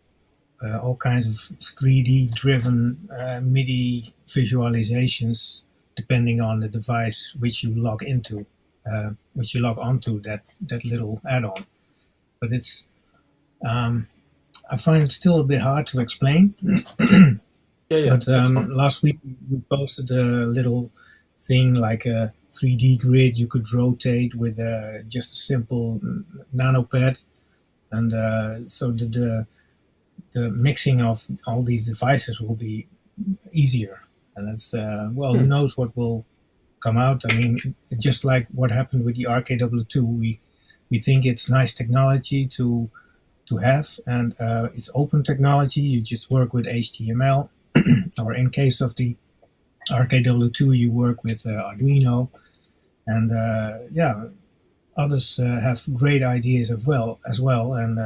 all kinds of 3D driven MIDI visualizations depending on the device which you log into, which you log onto that little add-on. But it's I find it still a bit hard to explain. But last week we posted a little thing like a 3D grid you could rotate with just a simple nano pad, and so the mixing of all these devices will be easier. And it's who knows what will come out. I mean, just like what happened with the RKW2, we think it's nice technology to have, and it's open technology. You just work with HTML, or in case of the RKW2, you work with Arduino, and others have great ideas as well. And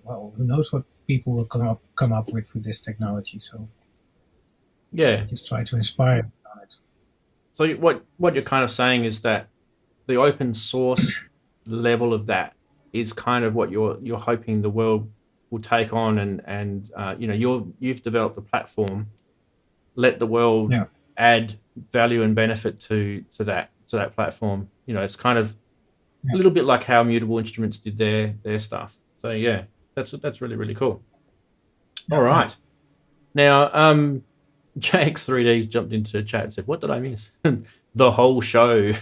who knows what people will come up with this technology? So just try to inspire on it. So what you're kind of saying is that the open source level of that is kind of what you're hoping the world will take on, and you've developed a platform. Let the world add value and benefit to that platform. It's kind of a little bit like how Mutable Instruments did their stuff. So that's really, really cool. All right. Now, JX3D's jumped into chat and said, "What did I miss?" The whole show.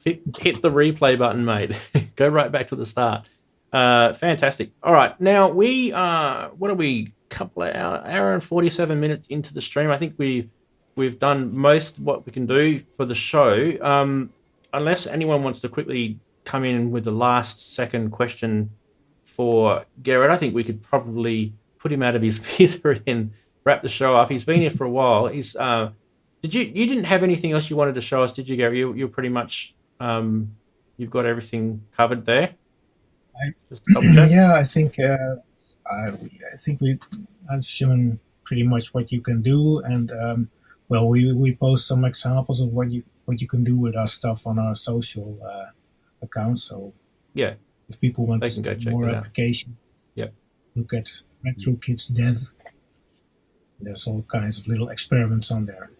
Hit the replay button, mate. Go right back to the start. Fantastic. All right. Now we what are we? Couple of hour and 47 minutes into the stream. I think we've done most of what we can do for the show. Unless anyone wants to quickly come in with the last second question for Gerrit, I think we could probably put him out of his misery and wrap the show up. He's been here for a while. He's you didn't have anything else you wanted to show us, did you, Gerrit? You're pretty much you've got everything covered there. Just a couple check. Yeah, I think I've shown pretty much what you can do, and we post some examples of what you can do with our stuff on our social account. So Yeah. if people want They to can go see check more it out. application, Yep. look at Retrokits Dev. There's all kinds of little experiments on there.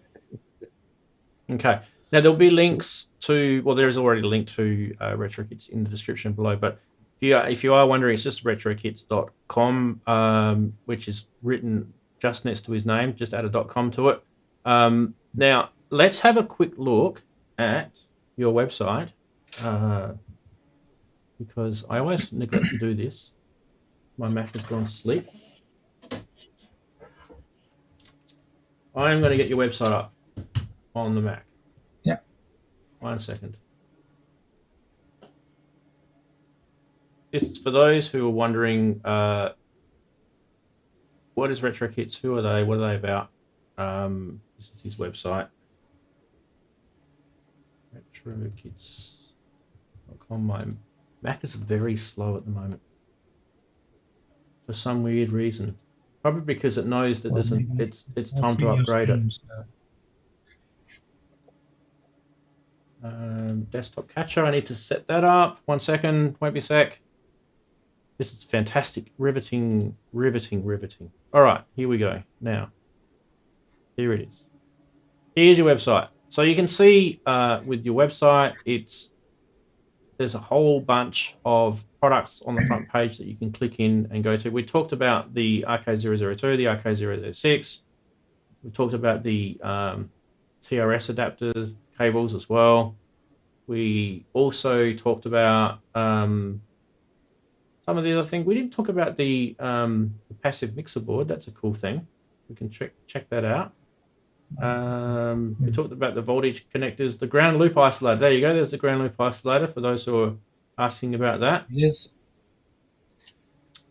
Okay. Now there'll be links to. Well, there is already a link to Retrokits in the description below. But if you are wondering, it's just retrokits.com, which is written just next to his name. Just add a .com to it. Now let's have a quick look at your website, because I always neglect to do this. My Mac has gone to sleep. I am going to get your website up on the Mac. Yeah. 1 second. This is for those who are wondering, what is Retrokits? Who are they? What are they about? This is his website. Retrokits.com. My Mac is very slow at the moment for some weird reason. Probably because it knows that it's time to upgrade it. Desktop catcher. I need to set that up. 1 second. Won't be a sec. This is fantastic. Riveting. All right, here we go. Now, here it is. Here's your website. So you can see with your website, there's a whole bunch of products on the front page that you can click in and go to. We talked about the Akai-002, the Akai-006. We talked about the TRS adapter cables as well. We also talked about some of the other things. We didn't talk about the passive mixer board. That's a cool thing. We can check that out. We talked about the voltage connectors, the ground loop isolator. There you go. There's the ground loop isolator for those who are asking about that. Yes.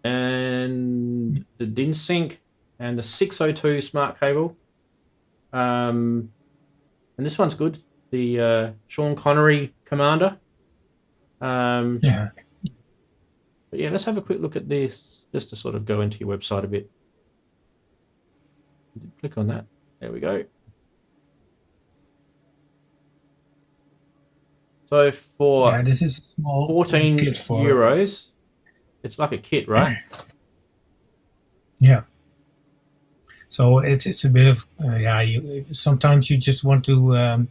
And the DIN sync and the 602 smart cable. And this one's good. The Sean Connery Commander. Yeah. But yeah, let's have a quick look at this just to sort of go into your website a bit. Click on that. There we go. So for this is small 14 kit euros, it's like a kit, right? Yeah. So it's a bit of sometimes you just want to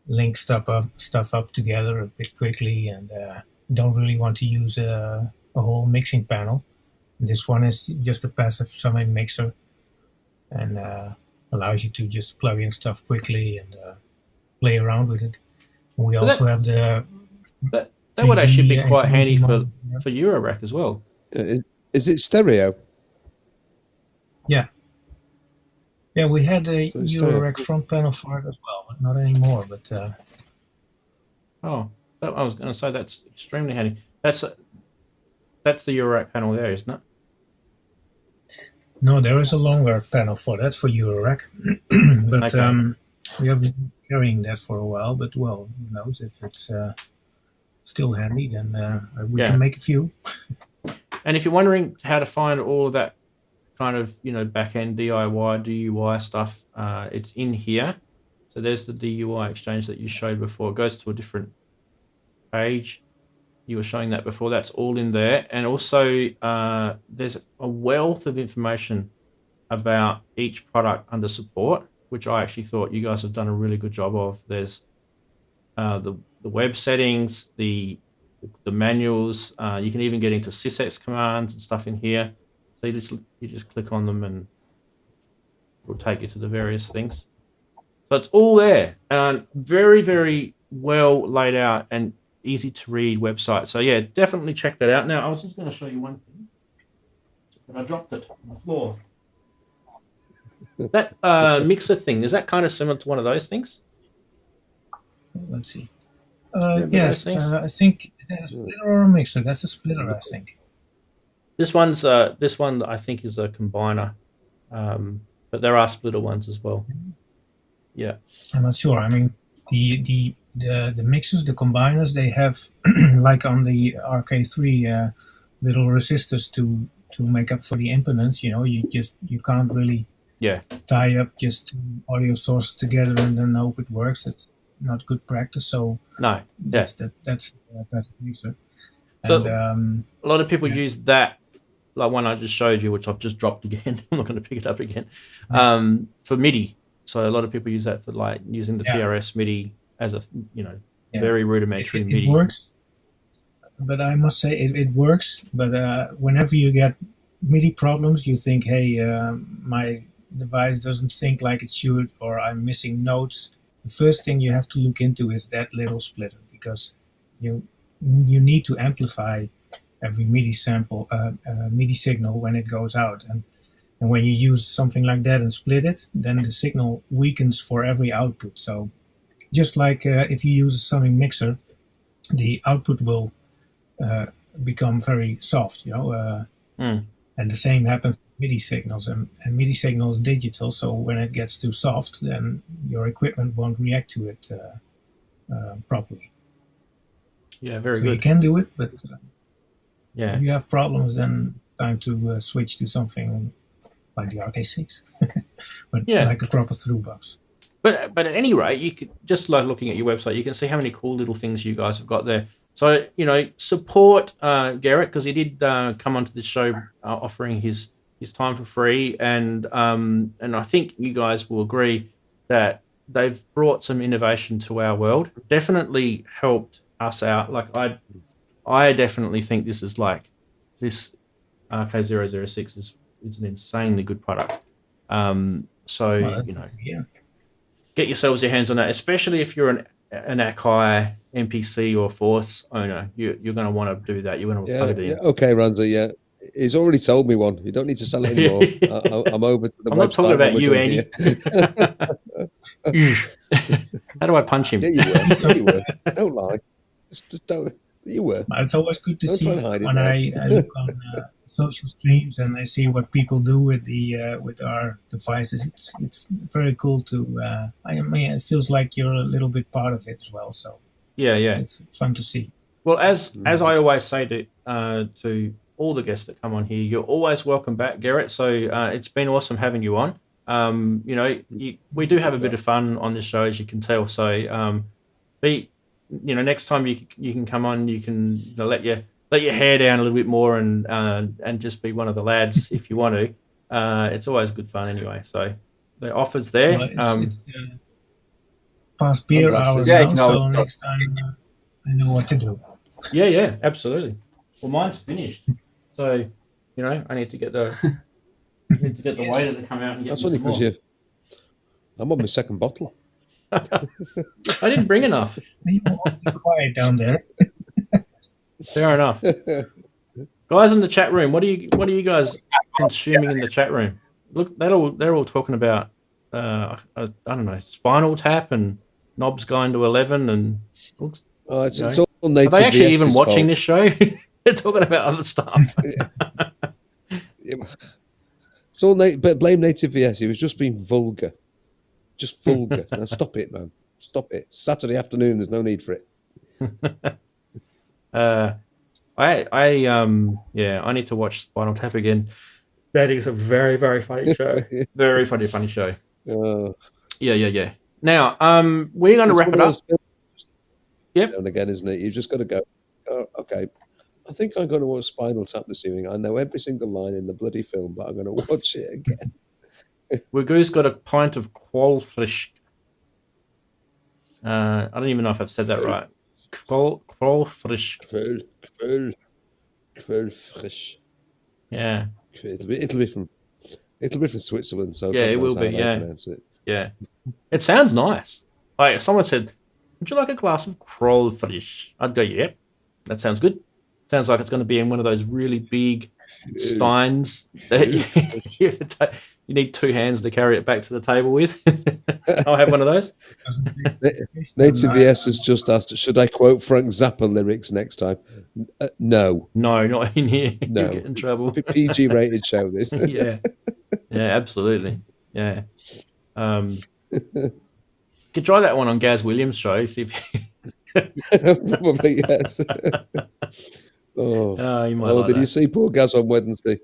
link stuff up together a bit quickly, and don't really want to use a whole mixing panel. This one is just a passive summing mixer, and allows you to just plug in stuff quickly and play around with it. We also have the that would actually be quite handy for Eurorack as well. Is it stereo? Yeah. Yeah, we had a Eurorack front panel for it as well, but not anymore. But I was going to say that's extremely handy. That's the Eurorack panel there, isn't it? No, there is a longer panel for that for Eurorack, but okay. We have been carrying that for a while. But who knows if it's still handy? Then we can make a few. And if you're wondering how to find all of that kind of back end DIY DUI stuff, it's in here. So there's the DUI exchange that you showed before. It goes to a different page. You were showing that before. That's all in there. And also there's a wealth of information about each product under support, which I actually thought you guys have done a really good job of. There's the web settings, the manuals. You can even get into sysx commands and stuff in here. So you just click on them and it'll take you to the various things. So it's all there. And very, very well laid out and easy to read website. So yeah, definitely check that out. Now, I was just going to show you one thing, but I dropped it on the floor. That mixer thing, is that kind of similar to one of those things? Let's see. Yes, I think it's a splitter or a mixer. That's a splitter, I think. This one I think is a combiner, but there are splitter ones as well. Yeah, I'm not sure. I mean, the mixers, the combiners, they have like on the RK3 little resistors to make up for the impedance. You can't really tie up just two audio sources together and then hope it works. not good practice. So No. that's that's a mixer. So And a lot of people use that, like one I just showed you, which I've just dropped again. I'm not going to pick it up again. For MIDI. So a lot of people use that for like using the TRS MIDI as a very rudimentary MIDI. It works, but I must say it works. But whenever you get MIDI problems, you think, hey, my device doesn't sync like it should, or I'm missing notes. The first thing you have to look into is that little splitter, because you need to amplify every MIDI sample, MIDI signal when it goes out, and when you use something like that and split it, then the signal weakens for every output. So just like if you use a summing mixer, the output will become very soft, and the same happens with MIDI signals, and MIDI signal is digital, so when it gets too soft, then your equipment won't react to it properly. Yeah, very so good. You can do it, but yeah, if you have problems, then time to switch to something like the RK6, but like a proper through box. But at any rate, you could just like looking at your website, you can see how many cool little things you guys have got there. So support Gerrit, because he did come onto the show offering his time for free, and I think you guys will agree that they've brought some innovation to our world. Definitely helped us out. Like I definitely think this is like this RK006 is an insanely good product. Get yourselves your hands on that, especially if you're an Akai MPC or Force owner. You're going to want to do that. You're going to plug it in. Okay, Ranza. Yeah, he's already sold me one. You don't need to sell it anymore. I'm over to the website. I'm not talking about you, Andy. How do I punch him? Yeah, you were. Yeah, you were. Don't lie. You were. It's always good to see when I look on social streams and I see what people do with our devices. It's very cool to. It feels like you're a little bit part of it as well. So yeah, it's fun to see. Well, as I always say to all the guests that come on here, you're always welcome back, Gerrit. So it's been awesome having you on. We do have a bit of fun on this show, as you can tell. So next time you can come on, you can let your hair down a little bit more and just be one of the lads if you want to. It's always good fun anyway. So the offer's there. It's past beer hours now, so next time I know what to do. Yeah, absolutely. Well, mine's finished, so I need to get the waiter to come out and get. That's only because I'm on my second bottle. I didn't bring enough. You're awfully quiet down there. Fair enough. Guys in the chat room, what are you guys consuming in the chat room? Look, they're all talking about I don't know, Spinal Tap and knobs going to 11 and looks. Oh, it's all native. Are they actually even watching this show? They're talking about other stuff. It's all but blame Native VS. He was just being vulgar. Just vulgar. Now, stop it, man. Stop it. Saturday afternoon, there's no need for it. I need to watch Spinal Tap again. That is a very, very funny show. Very funny show. Yeah. Now, we're going to wrap it up. Yep. And again, isn't it? You've just got to go, okay, I think I'm going to watch Spinal Tap this evening. I know every single line in the bloody film, but I'm going to watch it again. Wagoo's got a pint of Qualfrisch. I don't even know if I've said that right. Qualfrisch. Qualfrisch. Yeah. It'll be from Switzerland, so yeah, it will be. Yeah. It sounds nice. Like if someone said, "Would you like a glass of Qualfrisch?" I'd go, "Yep, that sounds good." Sounds like it's going to be in one of those really big steins that you need two hands to carry it back to the table with. I'll have one of those. Native VS has just asked, should I quote Frank Zappa lyrics next time? No, not in here. No, You'll get in trouble. PG rated show this. Yeah, absolutely. Yeah. Could try that one on Gaz Williams' show. See if Probably yes. You might like did that. you see poor Gaz on Wednesday?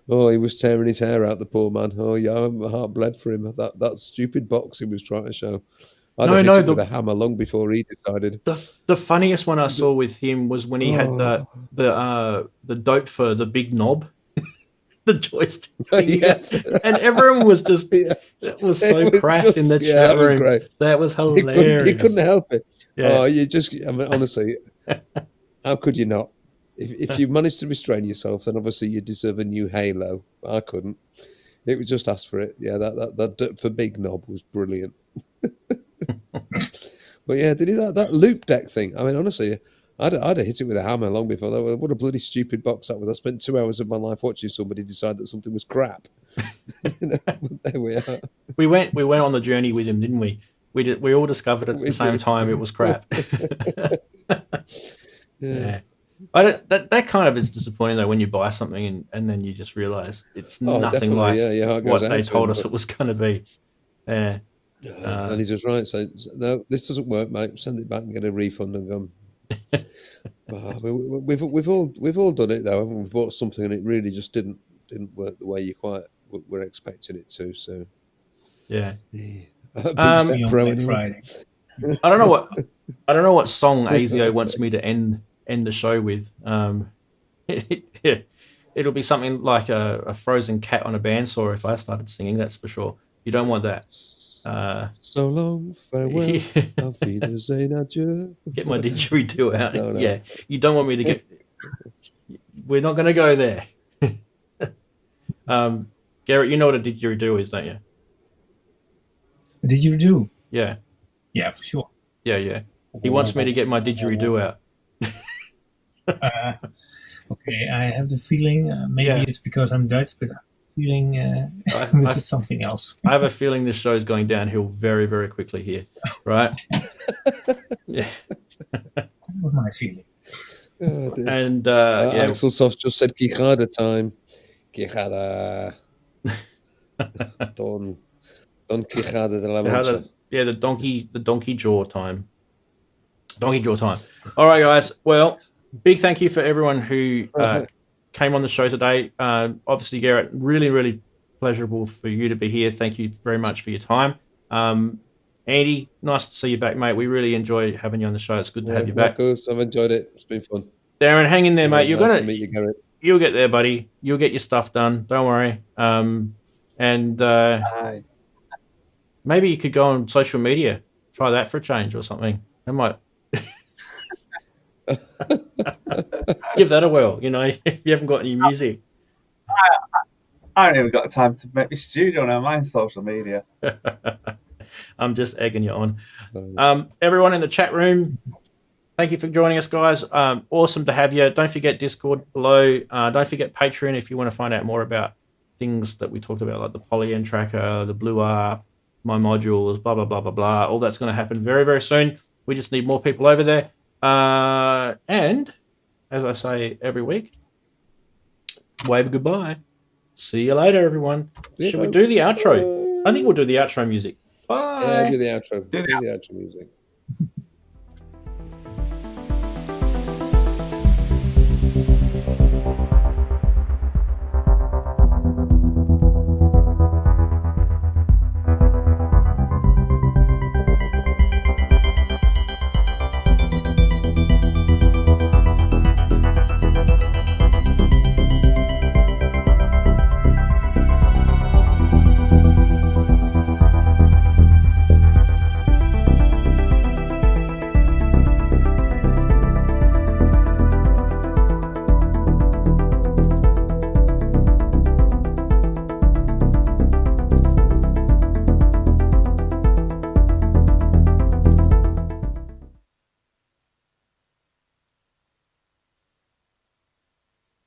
Oh, he was tearing his hair out, the poor man. Oh, yeah, my heart bled for him. That stupid box he was trying to show. I'd No, have hit no, it with a hammer long before he decided. The funniest one I saw with him was when he had Oh. the dope for the big knob, the joystick thing, Yes. and everyone was just Yeah. it was so It was crass in the just- yeah, chat that was room. great. That was You hilarious. couldn't help it. Yeah. Oh, I mean, honestly, how could you not? If you managed to restrain yourself, then obviously you deserve a new halo. I couldn't. It would just ask for it. Yeah, that for big knob was brilliant. But yeah, did he that loop deck thing? I mean, honestly, I'd have hit it with a hammer long before that. What a bloody stupid box that was. I spent 2 hours of my life watching somebody decide that something was crap. You know, but there we are. We went on the journey with him, didn't we? We all discovered at We the same did. time it was crap. Yeah. I don't, that kind of is disappointing though when you buy something and then you just realize it's Oh, nothing definitely. like Yeah, your heart goes what out they to told him, us but- it was going to be. Yeah. And he's just right. So no, this doesn't work, mate. Send it back and get a refund and go. We've all done it though. Haven't we? We've bought something and it really just didn't work the way you quite were expecting it to. So Yeah. Big Um, Step Be on Pro Black anyway. Friday. I don't know what song ASIO wants me to end the show with. It'll be something like a frozen cat on a bandsaw if I started singing. That's for sure. You don't want that. So long, farewell, auf Wiedersehen, adieu. Get my didgeridoo out. No. Yeah, you don't want me to get. We're not going to go there. Gerrit, you know what a didgeridoo is, don't you? Did you do? Yeah, Yeah, for sure. yeah. He wants me to get my didgeridoo out. Okay, I have the feeling maybe Yeah. it's because I'm Dutch, but I'm feeling this is something else. I have a feeling this show is going downhill very, very quickly here, right? Yeah. That was my feeling. Oh, dear. And yeah, Axel Soft just said Quijada time. Quijada. Don Quijada de la Mancha. the donkey jaw time. Donkey jaw time. All right, guys. Well, big thank you for everyone who came on the show today. Obviously, Gerrit, really, really pleasurable for you to be here. Thank you very much for your time. Andy, nice to see you back, mate. We really enjoy having you on the show. It's good to have you back. Marcus, I've enjoyed it. It's been fun. Darren, hang in there, mate. You're nice gonna to meet you, Gerrit. You'll get there, buddy. You'll get your stuff done. Don't worry. Hi. Maybe you could go on social media. Try that for a change or something. That might give that a whirl. You know, if you haven't got any music. I haven't even got time to make my studio now. My social media. I'm just egging you on. Everyone in the chat room, thank you for joining us, guys. Awesome to have you. Don't forget Discord below. Don't forget Patreon if you want to find out more about things that we talked about, like the Polygon tracker, the Blue Arp, my modules, blah, blah, blah, blah, blah. All that's going to happen very, very soon. We just need more people over there. And as I say every week, wave a goodbye. See you later, everyone. Should we do the outro? I think we'll do the outro music. Bye. Yeah, do the outro. Do the Do the outro music.